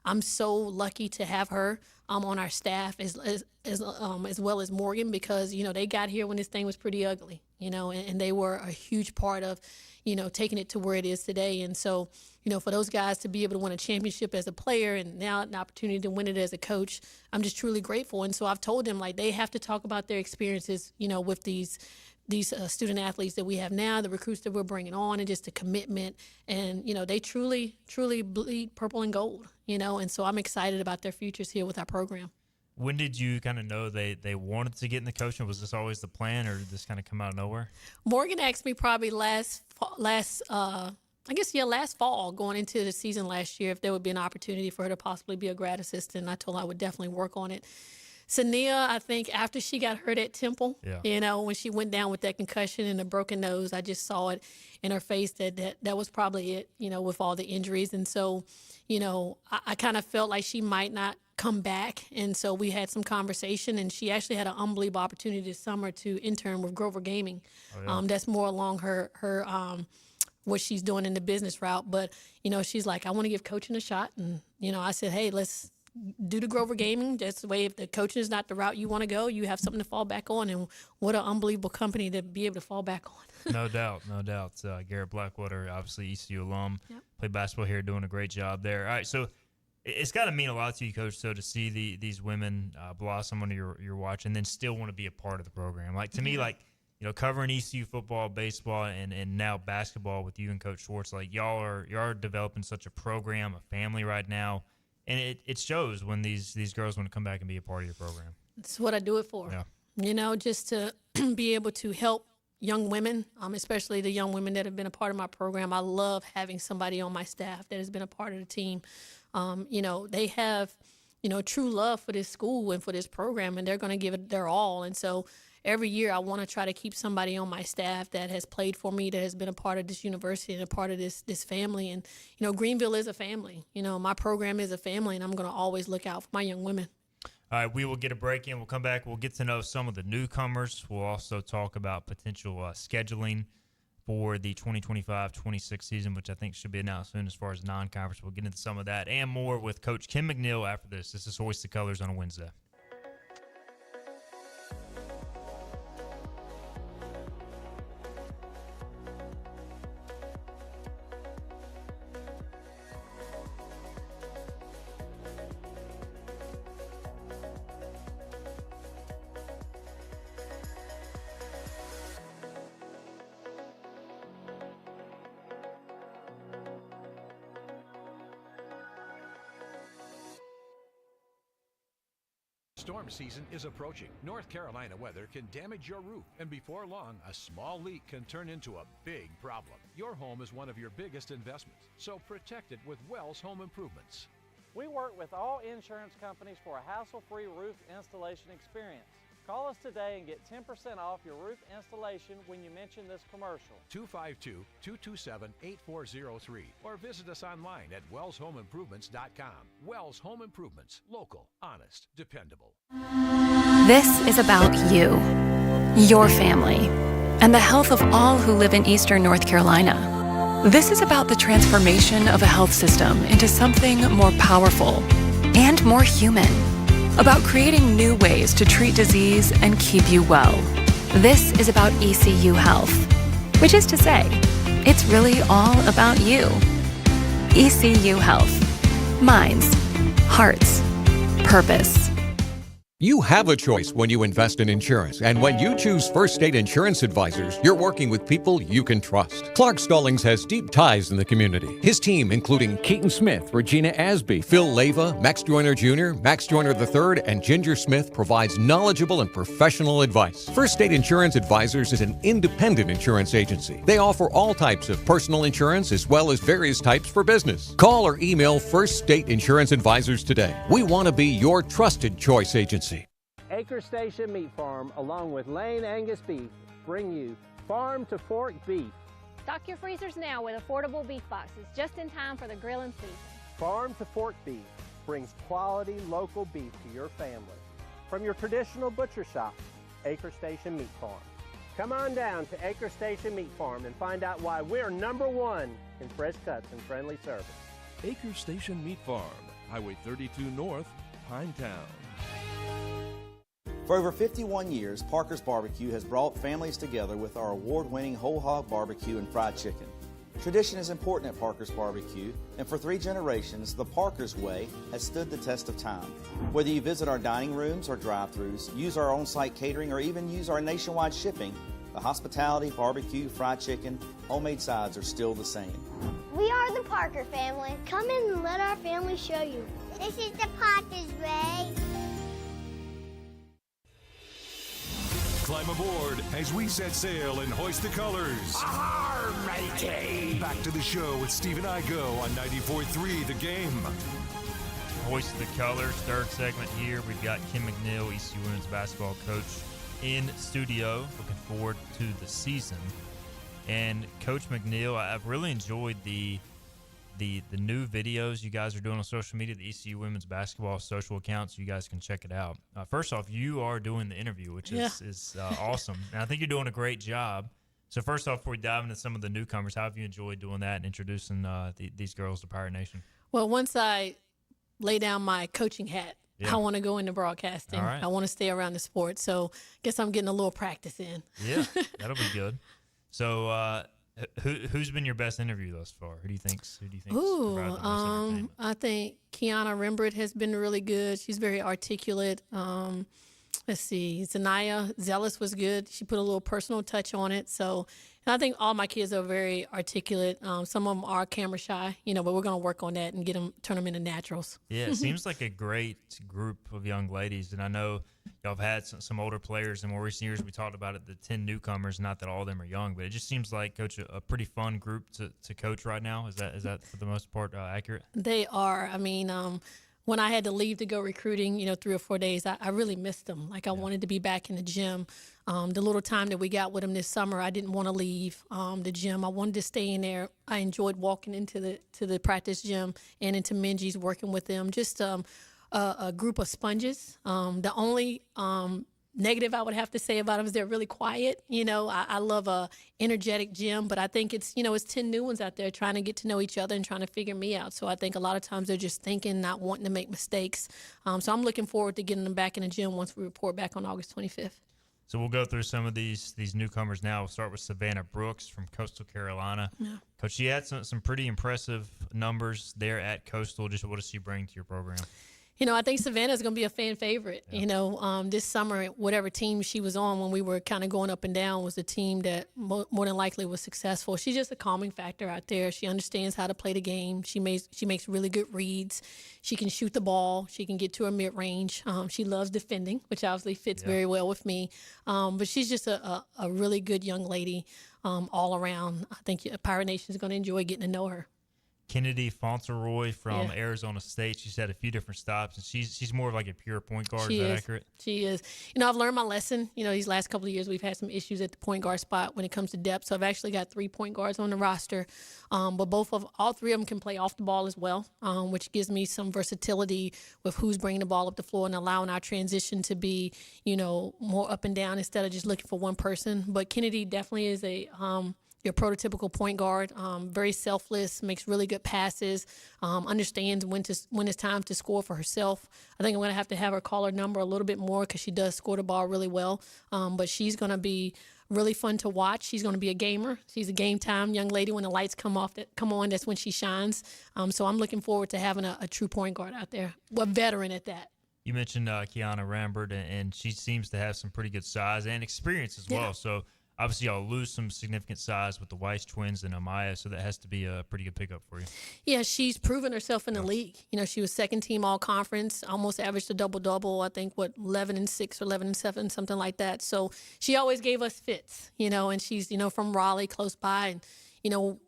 [SPEAKER 12] I'm so lucky to have her on our staff as well as Morgan, because they got here when this thing was pretty ugly, and they were a huge part of taking it to where it is today. And so for those guys to be able to win a championship as a player and now an opportunity to win it as a coach, I'm just truly grateful. And so I've told them, like, they have to talk about their experiences with these student athletes that we have now, the recruits that we're bringing on, and just the commitment. And, they truly bleed purple and gold, and so I'm excited about their futures here with our program.
[SPEAKER 3] When did you kind of know they wanted to get in the coaching? Was this always the plan, or did this kind of come out of nowhere?
[SPEAKER 12] Morgan asked me probably last fall, going into the season last year, if there would be an opportunity for her to possibly be a grad assistant. And I told her I would definitely work on it. Sania, I think after she got hurt at Temple, when she went down with that concussion and a broken nose, I just saw it in her face that was probably it, with all the injuries. And so, I kind of felt like she might not come back. And so we had some conversation, and she actually had an unbelievable opportunity this summer to intern with Grover Gaming. That's more along her what she's doing in the business route. But, she's like, I want to give coaching a shot. And, I said, hey, let's do the Grover Gaming. That's the way. If the coaching is not the route you want to go, you have something to fall back on. And what an unbelievable company to be able to fall back on.
[SPEAKER 3] No doubt. Garrett Blackwater, obviously ECU alum, played basketball here, doing a great job there. All right, so it's got to mean a lot to you, Coach, so to see these women blossom under your watch and then still want to be a part of the program. Like, to me, covering ECU football, baseball, and now basketball with you and Coach Schwartz, like, y'all are developing such a program, a family right now. And it shows when these girls want to come back and be a part of your program.
[SPEAKER 12] That's what I do it for. Yeah. Just to be able to help young women, especially the young women that have been a part of my program. I love having somebody on my staff that has been a part of the team. They have, true love for this school and for this program, and they're going to give it their all. And so every year I want to try to keep somebody on my staff that has played for me, that has been a part of this university and a part of this family. And, Greenville is a family. My program is a family, and I'm going to always look out for my young women.
[SPEAKER 3] All right, we will get a break in. We'll come back. We'll get to know some of the newcomers. We'll also talk about potential scheduling for the 2025-26 season, which I think should be announced soon as far as non-conference. We'll get into some of that and more with Coach Kim McNeill after this. This is Hoist the Colors on a Wednesday.
[SPEAKER 13] Storm season is approaching. North Carolina weather can damage your roof, and before long, a small leak can turn into a big problem. Your home is one of your biggest investments, so protect it with Wells Home Improvements.
[SPEAKER 14] We work with all insurance companies for a hassle-free roof installation experience. Call us today and get 10% off your roof installation when you mention this commercial.
[SPEAKER 13] 252-227-8403 or visit us online at wellshomeimprovements.com. Wells Home Improvements. Local, honest, dependable.
[SPEAKER 15] This is about you, your family, and the health of all who live in Eastern North Carolina. This is about the transformation of a health system into something more powerful and more human. About creating new ways to treat disease and keep you well. This is about ECU Health, which is to say, it's really all about you. ECU Health. Minds, hearts, purpose.
[SPEAKER 16] You have a choice when you invest in insurance, and when you choose First State Insurance Advisors, you're working with people you can trust. Clark Stallings has deep ties in the community. His team, including Keaton Smith, Regina Asby, Phil Leyva, Max Joyner Jr., Max Joyner III, and Ginger Smith, provides knowledgeable and professional advice. First State Insurance Advisors is an independent insurance agency. They offer all types of personal insurance as well as various types for business. Call or email First State Insurance Advisors today. We want to be your trusted choice agency.
[SPEAKER 17] Acre Station Meat Farm, along with Lane Angus Beef, bring you Farm to Fork Beef.
[SPEAKER 18] Stock your freezers now with affordable beef boxes, just in time for the grilling season.
[SPEAKER 17] Farm to Fork Beef brings quality local beef to your family. From your traditional butcher shop, Acre Station Meat Farm. Come on down to Acre Station Meat Farm and find out why we're #1 in fresh cuts and friendly service.
[SPEAKER 19] Acre Station Meat Farm, Highway 32 North, Pinetown.
[SPEAKER 20] For over 51 years, Parker's Barbecue has brought families together with our award-winning whole hog barbecue and fried chicken. Tradition is important at Parker's Barbecue, and for 3 generations, the Parker's Way has stood the test of time. Whether you visit our dining rooms or drive-thrus, use our on-site catering, or even use our nationwide shipping, the hospitality, barbecue, fried chicken, homemade sides are still the same.
[SPEAKER 21] We are the Parker family. Come in and let our family show you. This is the Parker's Way.
[SPEAKER 11] Climb aboard as we set sail and hoist the colors.
[SPEAKER 7] Arr, matey!
[SPEAKER 11] Back to the show with Steve and I go on 94.3 The Game.
[SPEAKER 3] Hoist the colors, third segment here. We've got Kim McNeill, ECU women's basketball coach, in studio. Looking forward to the season. And Coach McNeill, I've really enjoyed the new videos you guys are doing on social media, the ECU women's basketball social accounts. You guys can check it out. First off, you are doing the interview, which is awesome. And I think you're doing a great job. So first off, before we dive into some of the newcomers, how have you enjoyed doing that and introducing these girls to Pirate Nation?
[SPEAKER 12] Well, once I lay down my coaching hat, I want to go into broadcasting.
[SPEAKER 3] All right.
[SPEAKER 12] I want to stay around the sport. So I guess I'm getting a little practice in.
[SPEAKER 3] Yeah, that'll be good. So who's been your best interview thus far? Who do you think's provided the most entertainment?
[SPEAKER 12] I think Kiana Rembrandt has been really good. She's very articulate. Let's see, Zanaya Zealous was good. She put a little personal touch on it. So, and I think all my kids are very articulate. Some of them are camera shy, but we're going to work on that and turn them into naturals.
[SPEAKER 3] Yeah, it seems like a great group of young ladies. And I know y'all have had some older players in more recent years. We talked about it, the 10 newcomers, not that all of them are young, but it just seems like, Coach, a pretty fun group to coach right now. Is that for the most part accurate?
[SPEAKER 12] They are. I mean, when I had to leave to go recruiting, 3 or 4 days, I really missed them. Like I wanted to be back in the gym. The little time that we got with them this summer, I didn't want to leave the gym. I wanted to stay in there. I enjoyed walking into the practice gym and into Minji's, working with them. Just a group of sponges. The only negative I would have to say about them is they're really quiet. I love a energetic gym, but I think it's 10 new ones out there trying to get to know each other and trying to figure me out. So I think a lot of times they're just thinking, not wanting to make mistakes. So I'm looking forward to getting them back in the gym once we report back on August 25th.
[SPEAKER 3] So we'll go through some of these newcomers now. We'll start with Savannah Brooks from Coastal Carolina. Yeah. Coach, she had some pretty impressive numbers there at Coastal. Just what does she bring to your program?
[SPEAKER 12] I think Savannah's going to be a fan favorite. Yeah. This summer, whatever team she was on when we were kind of going up and down was the team that more than likely was successful. She's just a calming factor out there. She understands how to play the game. She makes really good reads. She can shoot the ball. She can get to her mid-range. She loves defending, which obviously fits very well with me. But she's just a really good young lady all around. I think Pirate Nation is going to enjoy getting to know her.
[SPEAKER 3] Kennedy Fauntleroy from
[SPEAKER 12] Yeah.
[SPEAKER 3] Arizona State. She's had a few different stops, and she's more of like a pure point guard.
[SPEAKER 12] She
[SPEAKER 3] Is that
[SPEAKER 12] is.
[SPEAKER 3] accurate?
[SPEAKER 12] She is. You know, I've learned my lesson. You know, these last couple of years, we've had some issues at the point guard spot when it comes to depth. So I've actually got 3 point guards on the roster, but all 3 of them can play off the ball as well, which gives me some versatility with who's bringing the ball up the floor and allowing our transition to be, you know, more up and down instead of just looking for one person. But Kennedy definitely is your prototypical point guard, very selfless, makes really good passes, understands when it's time to score for herself. I think I'm going to have her call her number a little bit more because she does score the ball really well. But she's going to be really fun to watch. She's going to be a gamer. She's a game time young lady. When the lights come on, that's when she shines. So I'm looking forward to having a true point guard out there, a veteran at that.
[SPEAKER 3] You mentioned Kiana Rambert, and she seems to have some pretty good size and experience as well. So obviously, y'all lose some significant size with the Weiss twins and Amaya, so that has to be a pretty good pickup for you.
[SPEAKER 12] Yeah, she's proven herself in the league. You know, she was second team all conference, almost averaged a double-double, I think, 11-6 or 11-7, something like that. So she always gave us fits, you know, and she's, you know, from Raleigh, close by. And, you know,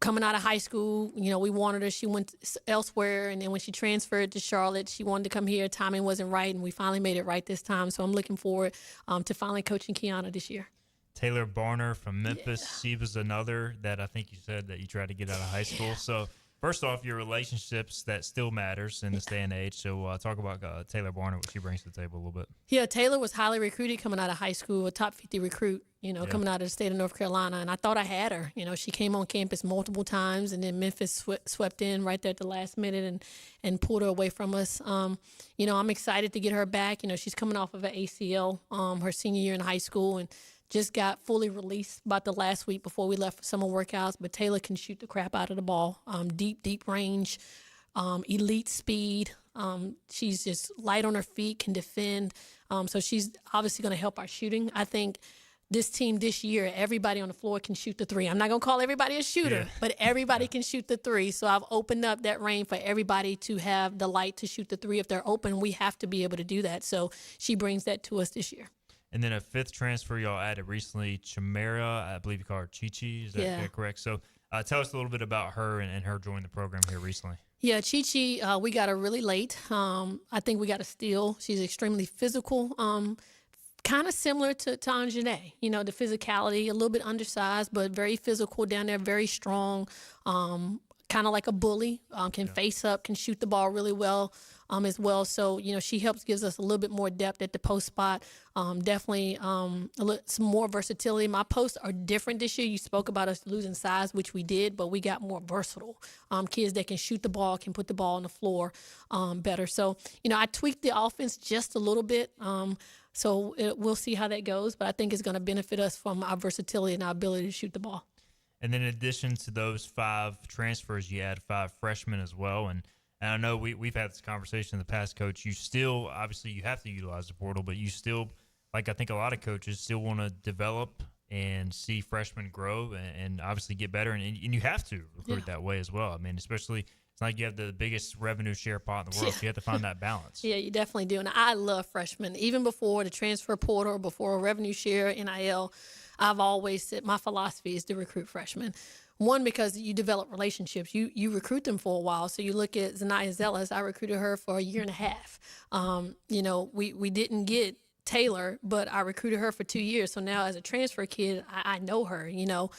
[SPEAKER 12] coming out of high school, you know, we wanted her. She went elsewhere, and then when she transferred to Charlotte, she wanted to come here. Timing wasn't right, and we finally made it right this time. So I'm looking forward to finally coaching Kiana this year.
[SPEAKER 3] Taylor Barner from Memphis. She was another that I think you said that you tried to get out of high school. So first off, your relationships, that still matters in this day and age. So talk about Taylor Barner, what she brings to the table a little bit.
[SPEAKER 12] Yeah, Taylor was highly recruited coming out of high school, a top 50 recruit, you know, coming out of the state of North Carolina. And I thought I had her. You know, she came on campus multiple times, and then Memphis swept in right there at the last minute and pulled her away from us. You know, I'm excited to get her back. You know, she's coming off of an ACL her senior year in high school, and just got fully released about the last week before we left for summer workouts. But Taylor can shoot the crap out of the ball. Deep range, elite speed. She's just light on her feet, can defend. So she's obviously going to help our shooting. I think this team this year, everybody on the floor can shoot the 3. I'm not going to call everybody a shooter, but everybody can shoot the 3. So I've opened up that range for everybody to have the light to shoot the 3. If they're open, we have to be able to do that. So she brings that to us this year.
[SPEAKER 3] And then a 5th transfer y'all added recently, Chimera, I believe you call her Chi-Chi. Is that correct? So tell us a little bit about her and her joining the program here recently.
[SPEAKER 12] Yeah, Chi-Chi, we got her really late. I think we got a steal. She's extremely physical, kind of similar to Anjanae. You know, the physicality, a little bit undersized, but very physical down there, very strong, kind of like a bully, can face up, can shoot the ball really well. As well. So, you know, she gives us a little bit more depth at the post spot. Definitely some more versatility. My posts are different this year. You spoke about us losing size, which we did, but we got more versatile kids that can shoot the ball, can put the ball on the floor better. So, you know, I tweaked the offense just a little bit. So we'll see how that goes, but I think it's going to benefit us from our versatility and our ability to shoot the ball.
[SPEAKER 3] And then in addition to those 5 transfers, you add 5 freshmen as well. And I know we've had this conversation in the past, Coach. You still, obviously, you have to utilize the portal, but you still, like I think a lot of coaches, still want to develop and see freshmen grow and obviously get better. And you have to recruit that way as well. I mean, especially, it's not like you have the biggest revenue share pot in the world, so you have to find that balance.
[SPEAKER 12] Yeah, you definitely do. And I love freshmen. Even before the transfer portal, before a revenue share, NIL, I've always said my philosophy is to recruit freshmen. One, because you develop relationships. You recruit them for a while. So you look at Zanaya Zelas. I recruited her for a year and a half. You know, we didn't get Taylor, but I recruited her for 2 years. So now as a transfer kid, I know her, you know.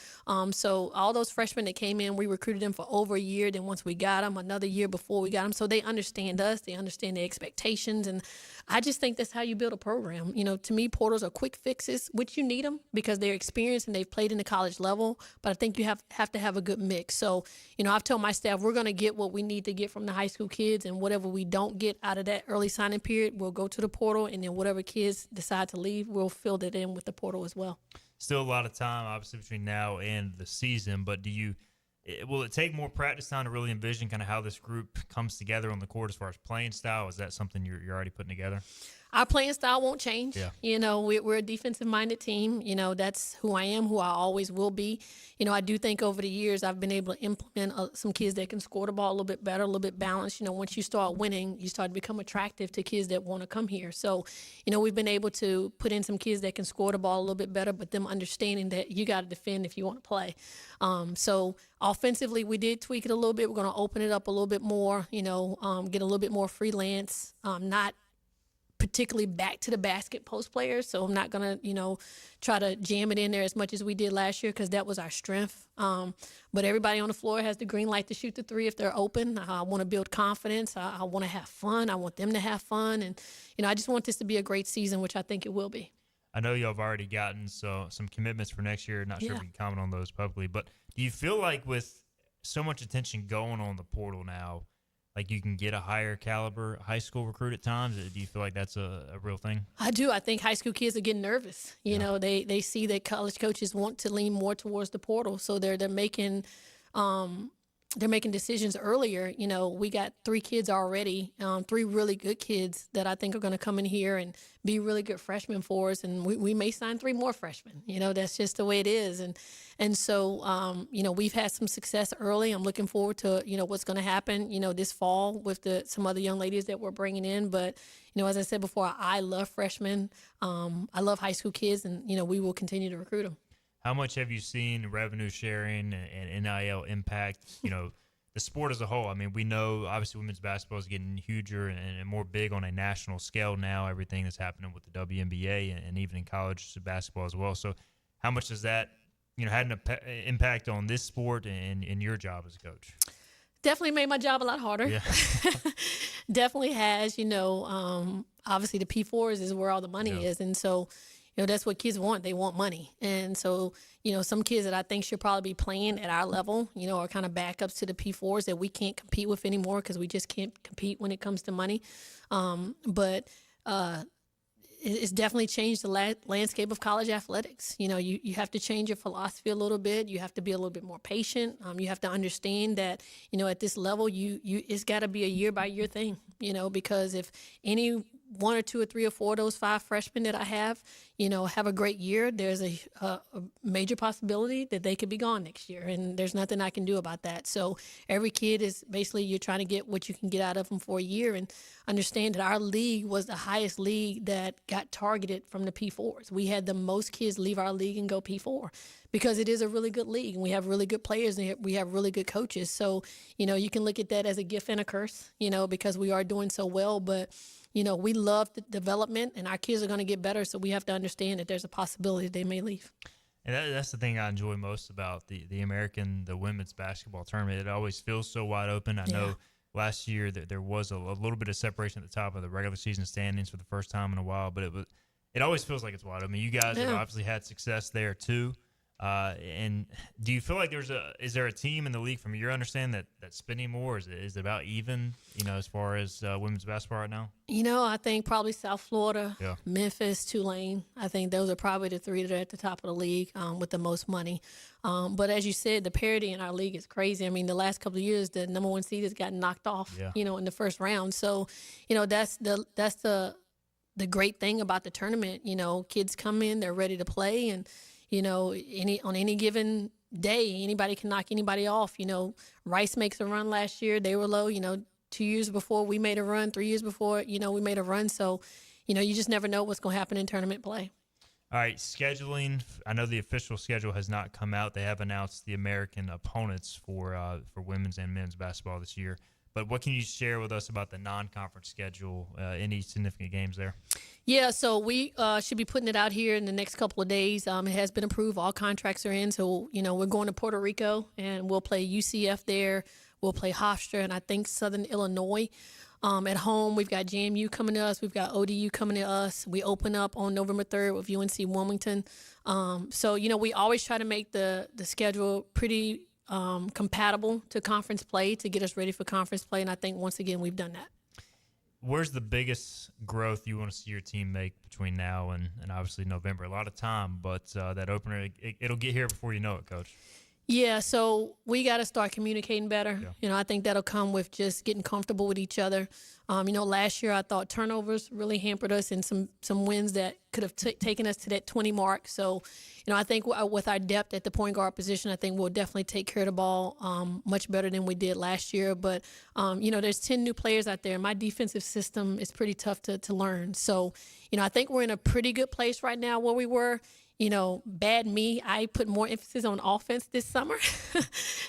[SPEAKER 12] So all those freshmen that came in, we recruited them for over a year. Then once we got them, another year before we got them. So they understand us. They understand the expectations. And I just think that's how you build a program. You know, to me, portals are quick fixes, which you need them because they're experienced and they've played in the college level. But I think you have to have a good mix. So, you know, I've told my staff we're going to get what we need to get from the high school kids, and whatever we don't get out of that early signing period, we'll go to the portal, and then whatever kids decide to leave, we'll fill that in with the portal as well.
[SPEAKER 3] Still a lot of time, obviously, between now and the season, but will it take more practice time to really envision kind of how this group comes together on the court as far as playing style? Is that something you're already putting together?
[SPEAKER 12] our playing style won't change.
[SPEAKER 3] Yeah.
[SPEAKER 12] You know, we're a defensive-minded team. You know, that's who I am, who I always will be. You know, I do think over the years I've been able to implement some kids that can score the ball a little bit better, a little bit balanced. You know, once you start winning, you start to become attractive to kids that want to come here. So, you know, we've been able to put in some kids that can score the ball a little bit better, but them understanding that you got to defend if you want to play. So offensively, we did tweak it a little bit. We're going to open it up a little bit more, you know, get a little bit more freelance, not particularly back to the basket post players. So I'm not going to, you know, try to jam it in there as much as we did last year because that was our strength. But everybody on the floor has the green light to shoot the three if they're open. I want to build confidence. I want to have fun. I want them to have fun. And, you know, I just want this to be a great season, which I think it will be.
[SPEAKER 3] I know y'all have already gotten some commitments for next year. Not sure if you can comment on those publicly, but do you feel like with so much attention going on the portal now, like you can get a higher caliber high school recruit at times? Do you feel like that's a real thing?
[SPEAKER 12] I do. I think high school kids are getting nervous. You know, they see that college coaches want to lean more towards the portal, so they're making decisions earlier. You know, we got 3 kids already, 3 really good kids that I think are going to come in here and be really good freshmen for us. And we may sign 3 more freshmen. You know, that's just the way it is. And so, you know, we've had some success early. I'm looking forward to, you know, what's going to happen, you know, this fall with some other young ladies that we're bringing in. But, you know, as I said before, I love freshmen. I love high school kids, and, you know, we will continue to recruit them.
[SPEAKER 3] How much have you seen revenue sharing and NIL impact, you know, the sport as a whole? I mean, we know obviously women's basketball is getting huger and more big on a national scale now, everything that's happening with the WNBA and even in college basketball as well. So how much does that, you know, had an impact on this sport and your job as a coach?
[SPEAKER 12] Definitely made my job a lot harder.
[SPEAKER 3] Yeah.
[SPEAKER 12] Definitely has, you know, obviously the P4s is where all the money is. And so, you know, that's what kids want. They want money. And so, you know, some kids that I think should probably be playing at our level, you know, are kind of backups to the P4s that we can't compete with anymore because we just can't compete when it comes to money. But it's definitely changed the landscape of college athletics. You know, you have to change your philosophy a little bit. You have to be a little bit more patient. You have to understand that, you know, at this level, it's got to be a year-by-year thing, you know, because if any 1 or 2 or 3 or 4 of those 5 freshmen that I have, you know, have a great year, there's a major possibility that they could be gone next year, and there's nothing I can do about that. So every kid is basically, you're trying to get what you can get out of them for a year, and understand that our league was the highest league that got targeted from the P4s. We had the most kids leave our league and go P4 because it is a really good league, and we have really good players, and we have really good coaches. So, you know, you can look at that as a gift and a curse, you know, because we are doing so well, but you know, we love the development, and our kids are going to get better, so we have to understand that there's a possibility they may leave.
[SPEAKER 3] And that's the thing I enjoy most about the women's basketball tournament. It always feels so wide open. I know last year that there was a little bit of separation at the top of the regular season standings for the first time in a while, but it always feels like it's wide open. You guys have obviously had success there too. And do you feel like is there a team in the league from your understanding that's spending more? Is it about even, you know, as far as women's basketball right now?
[SPEAKER 12] You know, I think probably South Florida, Memphis, Tulane. I think those are probably the 3 that are at the top of the league with the most money. But as you said, the parity in our league is crazy. I mean, the last couple of years, the number 1 seed has gotten knocked off, you know, in the first round. So, you know, that's the great thing about the tournament. You know, kids come in, they're ready to play, and you know, on any given day, anybody can knock anybody off. You know, Rice makes a run last year. They were low. You know, 2 years before we made a run, 3 years before, you know, we made a run. So, you know, you just never know what's going to happen in tournament play.
[SPEAKER 3] All right, scheduling. I know the official schedule has not come out. They have announced the American opponents for women's and men's basketball this year. But what can you share with us about the non-conference schedule? Any significant games there?
[SPEAKER 12] Yeah, so we should be putting it out here in the next couple of days. It has been approved. All contracts are in. So, you know, we're going to Puerto Rico, and we'll play UCF there. We'll play Hofstra and I think Southern Illinois. At home, we've got JMU coming to us. We've got ODU coming to us. We open up on November 3rd with UNC Wilmington. So, you know, we always try to make the schedule pretty compatible to conference play to get us ready for conference play. And I think, once again, we've done that.
[SPEAKER 3] Where's the biggest growth you want to see your team make between now and obviously November? A lot of time, but that opener, it'll get here before you know it, Coach.
[SPEAKER 12] Yeah, so we got to start communicating better. Yeah. I think that'll come with just getting comfortable with each other. Last year I thought turnovers really hampered us and some wins that could have taken us to that 20 mark. So, I think with our depth at the point guard position, I think we'll definitely take care of the ball much better than we did last year. But, there's 10 new players out there. My defensive system is pretty tough to learn. So, I think we're in a pretty good place right now where we were. Bad me, I put more emphasis on offense this summer.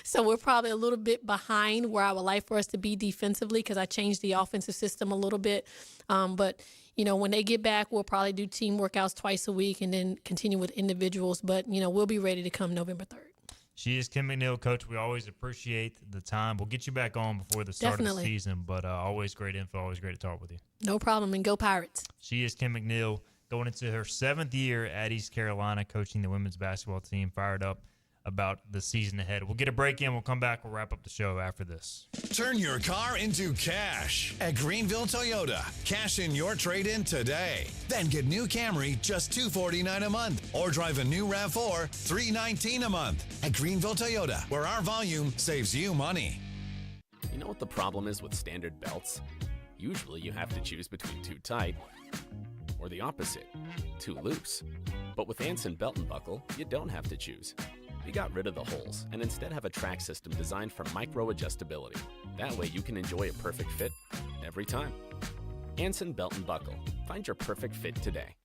[SPEAKER 12] So we're probably a little bit behind where I would like for us to be defensively because I changed the offensive system a little bit. But when they get back, we'll probably do team workouts twice a week and then continue with individuals. But, we'll be ready to come November 3rd.
[SPEAKER 3] She is Kim McNeill, Coach. We always appreciate the time. We'll get you back on before the start of the season, but always great info, always great to talk with you.
[SPEAKER 12] No problem, and go Pirates.
[SPEAKER 3] She is Kim McNeill, going into her 7th year at East Carolina, coaching the women's basketball team, fired up about the season ahead. We'll get a break in. We'll come back. We'll wrap up the show after this.
[SPEAKER 1] Turn your car into cash at Greenville Toyota. Cash in your trade-in today. Then get new Camry just $249 a month. Or drive a new RAV4, $319 a month. At Greenville Toyota, where our volume saves you money.
[SPEAKER 8] You know what the problem is with standard belts? Usually you have to choose between too tight or the opposite, too loose. But with Anson Belt and Buckle, you don't have to choose. We got rid of the holes and instead have a track system designed for micro-adjustability. That way you can enjoy a perfect fit every time. Anson Belt and Buckle. Find your perfect fit today.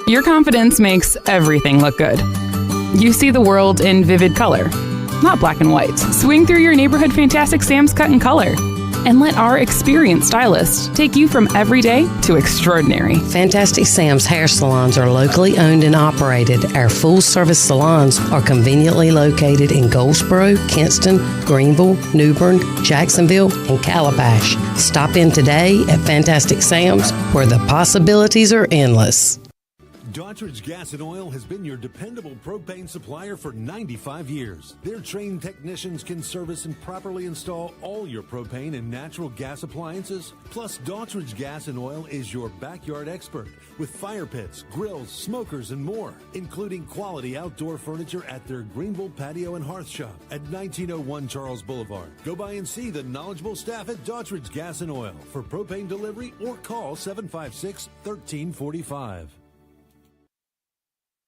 [SPEAKER 22] Your confidence makes everything look good. You see the world in vivid color, not black and white. Swing through your neighborhood Fantastic Sam's Cut in Color and let our experienced stylists take you from everyday to extraordinary.
[SPEAKER 23] Fantastic Sam's hair salons are locally owned and operated. Our full-service salons are conveniently located in Goldsboro, Kinston, Greenville, New Bern, Jacksonville, and Calabash. Stop in today at Fantastic Sam's, where the possibilities are endless.
[SPEAKER 24] Daughtridge Gas and Oil has been your dependable propane supplier for 95 years. Their trained technicians can service and properly install all your propane and natural gas appliances. Plus, Daughtridge Gas and Oil is your backyard expert with fire pits, grills, smokers, and more, including quality outdoor furniture at their Greenville Patio and Hearth Shop at 1901 Charles Boulevard. Go by and see the knowledgeable staff at Daughtridge Gas and Oil for propane delivery or call 756-1345.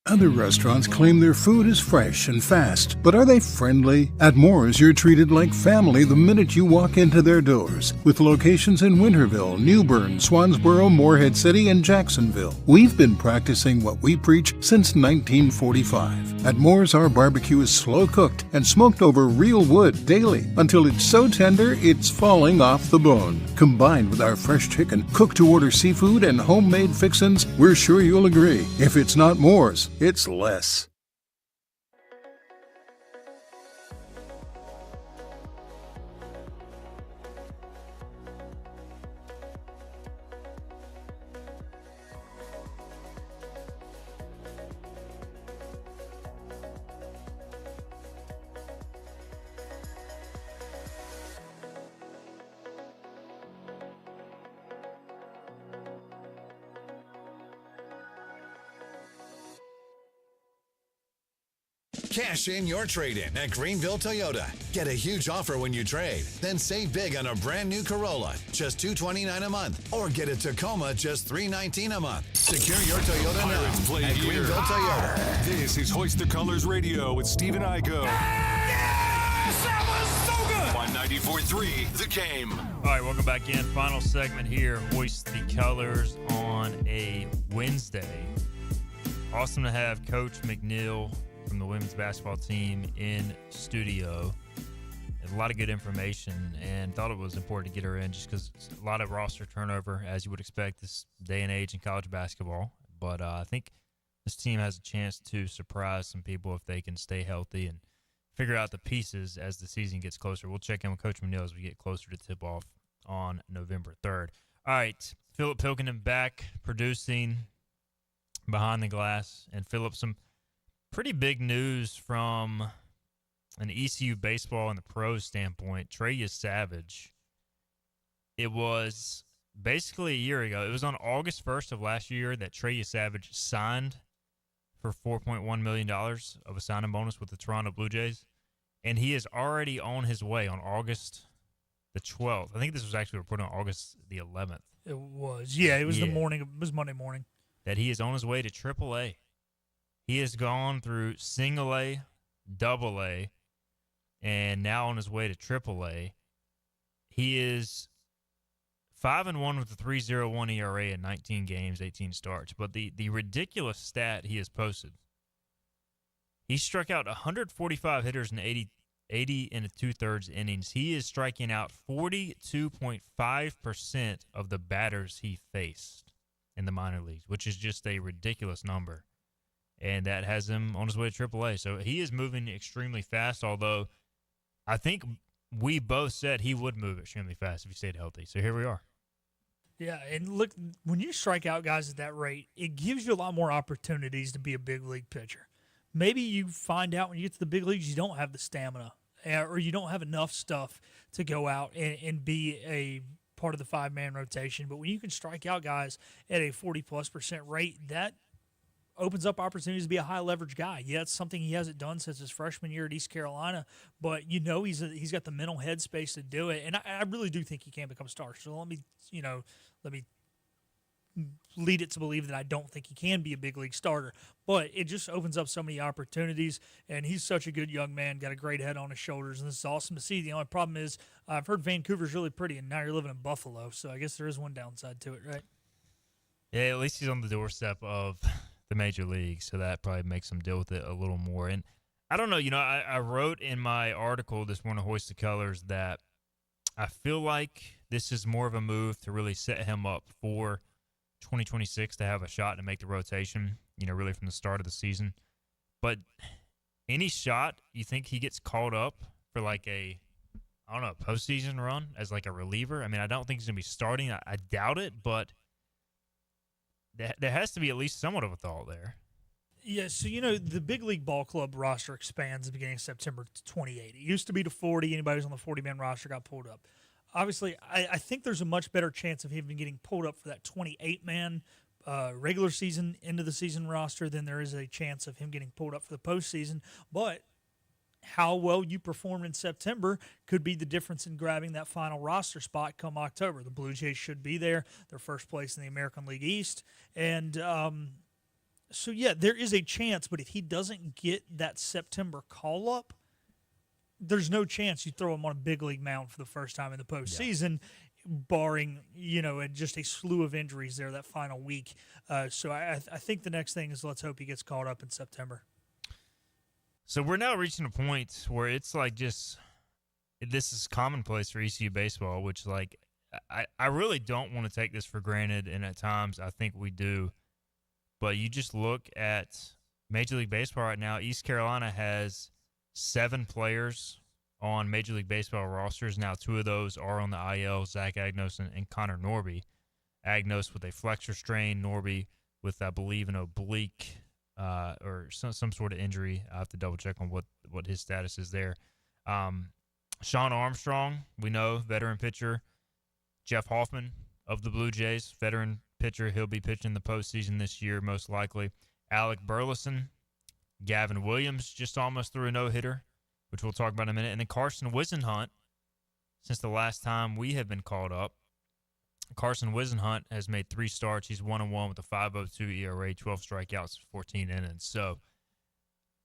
[SPEAKER 25] Other restaurants claim their food is fresh and fast, but are they friendly? At Moore's, you're treated like family the minute you walk into their doors. With locations in Winterville, New Bern, Swansboro, Morehead City, and Jacksonville. We've been practicing what we preach since 1945. At Moore's, our barbecue is slow cooked and smoked over real wood daily until it's so tender it's falling off the bone. Combined with our fresh chicken, cooked to order seafood, and homemade fixins, we're sure you'll agree. If it's not Moore's, it's less.
[SPEAKER 1] Cash in your trade-in at Greenville Toyota. Get a huge offer when you trade. Then save big on a brand new Corolla, just $229 a month. Or get a Tacoma, just $319 a month. Secure your Toyota
[SPEAKER 11] Pirates
[SPEAKER 1] now
[SPEAKER 11] play
[SPEAKER 1] at
[SPEAKER 11] here.
[SPEAKER 1] Greenville Toyota.
[SPEAKER 11] This is Hoist the Colors Radio with Stephen Igo. Yes, that was so good! On 94.3, The Game.
[SPEAKER 3] All right, welcome back in. Final segment here, Hoist the Colors on a Wednesday. Awesome to have Coach McNeill from the women's basketball team in studio. A lot of good information, and thought it was important to get her in just because a lot of roster turnover, as you would expect this day and age in college basketball. But I think this team has a chance to surprise some people if they can stay healthy and figure out the pieces as the season gets closer. We'll check in with Coach McNeill as we get closer to tip-off on November 3rd. All right, Philip Pilkington back producing Behind the Glass. And Philip, some pretty big news from an ECU baseball and the pros standpoint. Trey Savage. It was basically a year ago. It was on August 1st of last year that Trey Savage signed for $4.1 million of a signing bonus with the Toronto Blue Jays. And he is already on his way on August the 12th. I think this was actually reported on August the 11th.
[SPEAKER 2] It was. Yeah, it was the morning. It was Monday morning.
[SPEAKER 3] That he is on his way to AAA. He has gone through single A, double A, and now on his way to AAA. He is 5-1 with a 3.01 ERA in 19 games, 18 starts. But the ridiculous stat he has posted, he struck out 145 hitters in 80 and a two-thirds innings. He is striking out 42.5% of the batters he faced in the minor leagues, which is just a ridiculous number. And that has him on his way to AAA. So he is moving extremely fast, although I think we both said he would move extremely fast if he stayed healthy. So here we are.
[SPEAKER 2] Yeah, and look, when you strike out guys at that rate, it gives you a lot more opportunities to be a big league pitcher. Maybe you find out when you get to the big leagues you don't have the stamina or you don't have enough stuff to go out and be a part of the five-man rotation. But when you can strike out guys at a 40+% rate, that opens up opportunities to be a high-leverage guy. Yeah, it's something he hasn't done since his freshman year at East Carolina, but he's got the mental headspace to do it. And I really do think he can become a star. So let me lead it to believe that I don't think he can be a big league starter, but it just opens up so many opportunities, and he's such a good young man, got a great head on his shoulders, and this is awesome to see. The only problem is I've heard Vancouver's really pretty, and now you're living in Buffalo, so I guess there is one downside to it, right?
[SPEAKER 3] Yeah, at least he's on the doorstep of the major league, so that probably makes him deal with it a little more. And I don't know, I wrote in my article this morning, Hoist the Colors, that I feel like this is more of a move to really set him up for 2026 to have a shot to make the rotation, really from the start of the season. But any shot you think he gets called up for like a postseason run as like a reliever? I mean, I don't think he's going to be starting. I doubt it, but there has to be at least somewhat of a thought there.
[SPEAKER 2] Yeah, so, the big league ball club roster expands at the beginning of September to 28. It used to be to 40. Anybody who's on the 40-man roster got pulled up. Obviously, I think there's a much better chance of him getting pulled up for that 28-man regular season, end of the season roster than there is a chance of him getting pulled up for the postseason. But how well you perform in September could be the difference in grabbing that final roster spot come October. The Blue Jays should be there. They're first place in the American League East. And so, yeah, there is a chance. But if he doesn't get that September call-up, there's no chance you throw him on a big league mound for the first time in the postseason, barring, just a slew of injuries there that final week. So I think the next thing is let's hope he gets called up in September.
[SPEAKER 3] So we're now reaching a point where it's like this is commonplace for ECU baseball, which I really don't want to take this for granted, and at times I think we do. But you just look at Major League Baseball right now. East Carolina has 7 players on Major League Baseball rosters. Now 2 of those are on the IL, Zach Agnos and Connor Norby. Agnos with a flexor strain, Norby with, I believe, an oblique or some sort of injury. I have to double-check on what his status is there. Sean Armstrong, we know, veteran pitcher. Jeff Hoffman of the Blue Jays, veteran pitcher. He'll be pitching the postseason this year, most likely. Alec Burleson. Gavin Williams just almost threw a no-hitter, which we'll talk about in a minute. And then Carson Wisenhunt, since the last time we have been called up, Carson Wisenhunt has made 3 starts. He's 1-1 with a 5.02 ERA, 12 strikeouts, 14 innings. So,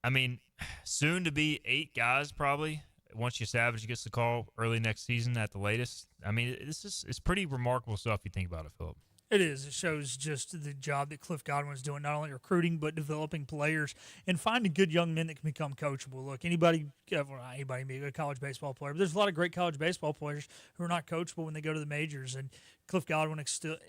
[SPEAKER 3] I mean, soon to be 8 guys probably once Savage gets the call early next season at the latest. I mean, it's pretty remarkable stuff if you think about it, Philip.
[SPEAKER 2] It is. It shows just the job that Cliff Godwin is doing, not only recruiting but developing players and finding good young men that can become coachable. Look, anybody can be a good college baseball player, but there's a lot of great college baseball players who are not coachable when they go to the majors, and Cliff Godwin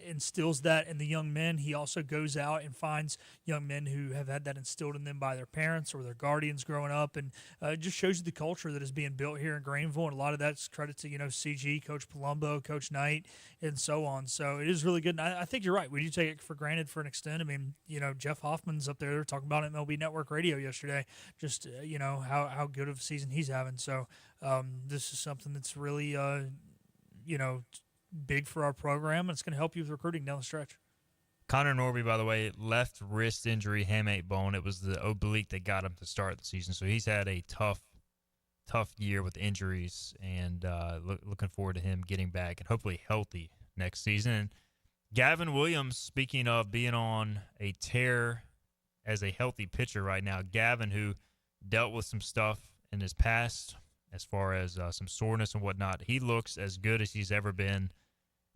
[SPEAKER 2] instills that in the young men. He also goes out and finds young men who have had that instilled in them by their parents or their guardians growing up, and it just shows you the culture that is being built here in Greenville, and a lot of that's credit to, CG, Coach Palumbo, Coach Knight, and so on. So it is really good, and I think you're right. We do take it for granted for an extent. I mean, Jeff Hoffman's up there talking about it at MLB Network Radio yesterday, just, how good of a season he's having. So this is something that's really, big for our program, and it's going to help you with recruiting down the stretch.
[SPEAKER 3] Connor Norby, by the way, left wrist injury, hamate bone. It was the oblique that got him to start the season. So he's had a tough year with injuries, and looking forward to him getting back and hopefully healthy next season. And Gavin Williams, speaking of being on a tear as a healthy pitcher right now, Gavin, who dealt with some stuff in his past as far as some soreness and whatnot, he looks as good as he's ever been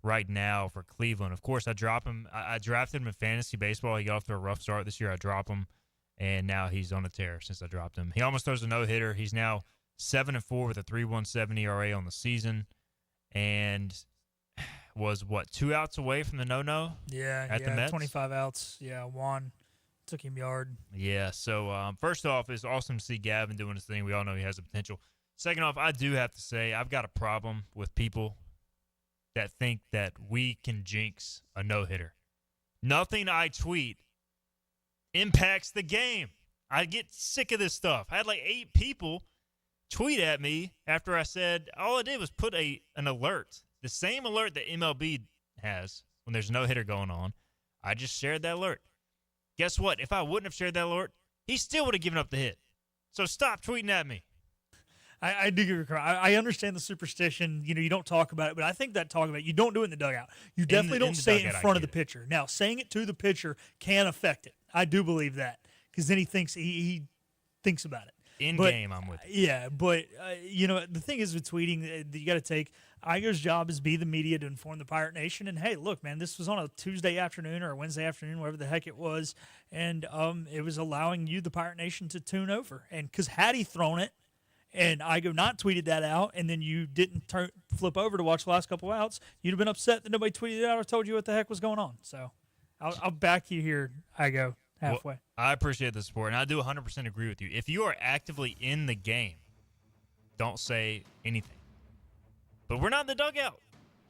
[SPEAKER 3] right now for Cleveland. Of course, I drafted him in fantasy baseball. He got off to a rough start this year. I dropped him, and now he's on a tear since I dropped him. He almost throws a no-hitter. He's now 7-4 with a 3.17 ERA on the season, and was, 2 outs away from the no-no?
[SPEAKER 2] Yeah,
[SPEAKER 3] at the Mets?
[SPEAKER 2] 25 outs. Yeah, Juan took him yard.
[SPEAKER 3] Yeah, so first off, it's awesome to see Gavin doing his thing. We all know he has the potential. Second off, I do have to say I've got a problem with people that think that we can jinx a no-hitter. Nothing I tweet impacts the game. I get sick of this stuff. I had like 8 people tweet at me after I said all I did was put an alert, the same alert that MLB has when there's no hitter going on. I just shared that alert. Guess what? If I wouldn't have shared that alert, he still would have given up the hit. So stop tweeting at me.
[SPEAKER 2] I do give you credit. I understand the superstition. You don't talk about it, but I think that talk about it, you don't do it in the dugout. You definitely don't say it in front of the pitcher. Now, saying it to the pitcher can affect it. I do believe that because then he thinks about it.
[SPEAKER 3] Game, I'm with you.
[SPEAKER 2] Yeah, but the thing is with tweeting, you got to take Igo's job is be the media to inform the Pirate Nation. And hey, look, man, this was on a Tuesday afternoon or a Wednesday afternoon, whatever the heck it was, and it was allowing you, the Pirate Nation, to tune over. And because had he thrown it, and Igo not tweeted that out, and then you didn't flip over to watch the last couple outs, you'd have been upset that nobody tweeted it out or told you what the heck was going on. So I'll back you here, Igo, halfway.
[SPEAKER 3] Well, I appreciate the support, and I do 100% agree with you. If you are actively in the game, don't say anything. But we're not in the dugout.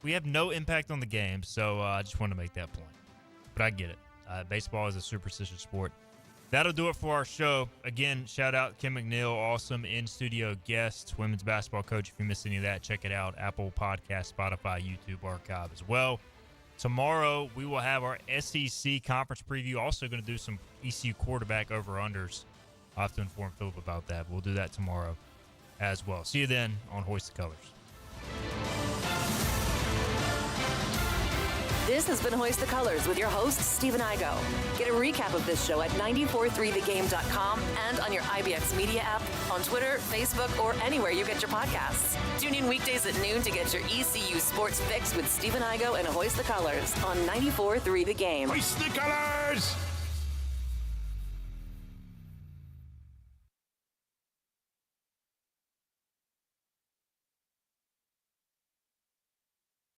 [SPEAKER 3] We have no impact on the game, so I just want to make that point. But I get it. Baseball is a superstitious sport. That'll do it for our show. Again, shout out Kim McNeill, awesome in-studio guest, women's basketball coach. If you missed any of that, check it out. Apple Podcast, Spotify, YouTube archive as well. Tomorrow, we will have our SEC conference preview. Also going to do some ECU quarterback over-unders. I'll have to inform Philip about that. We'll do that tomorrow as well. See you then on Hoist the Colors.
[SPEAKER 4] This has been Hoist the Colors with your host, Stephen Igo. Get a recap of this show at 943thegame.com and on your IBX Media app, on Twitter, Facebook, or anywhere you get your podcasts. Tune in weekdays at noon to get your ECU sports fix with Stephen Igo and Hoist the Colors on 94.3 The Game.
[SPEAKER 7] Hoist the Colors!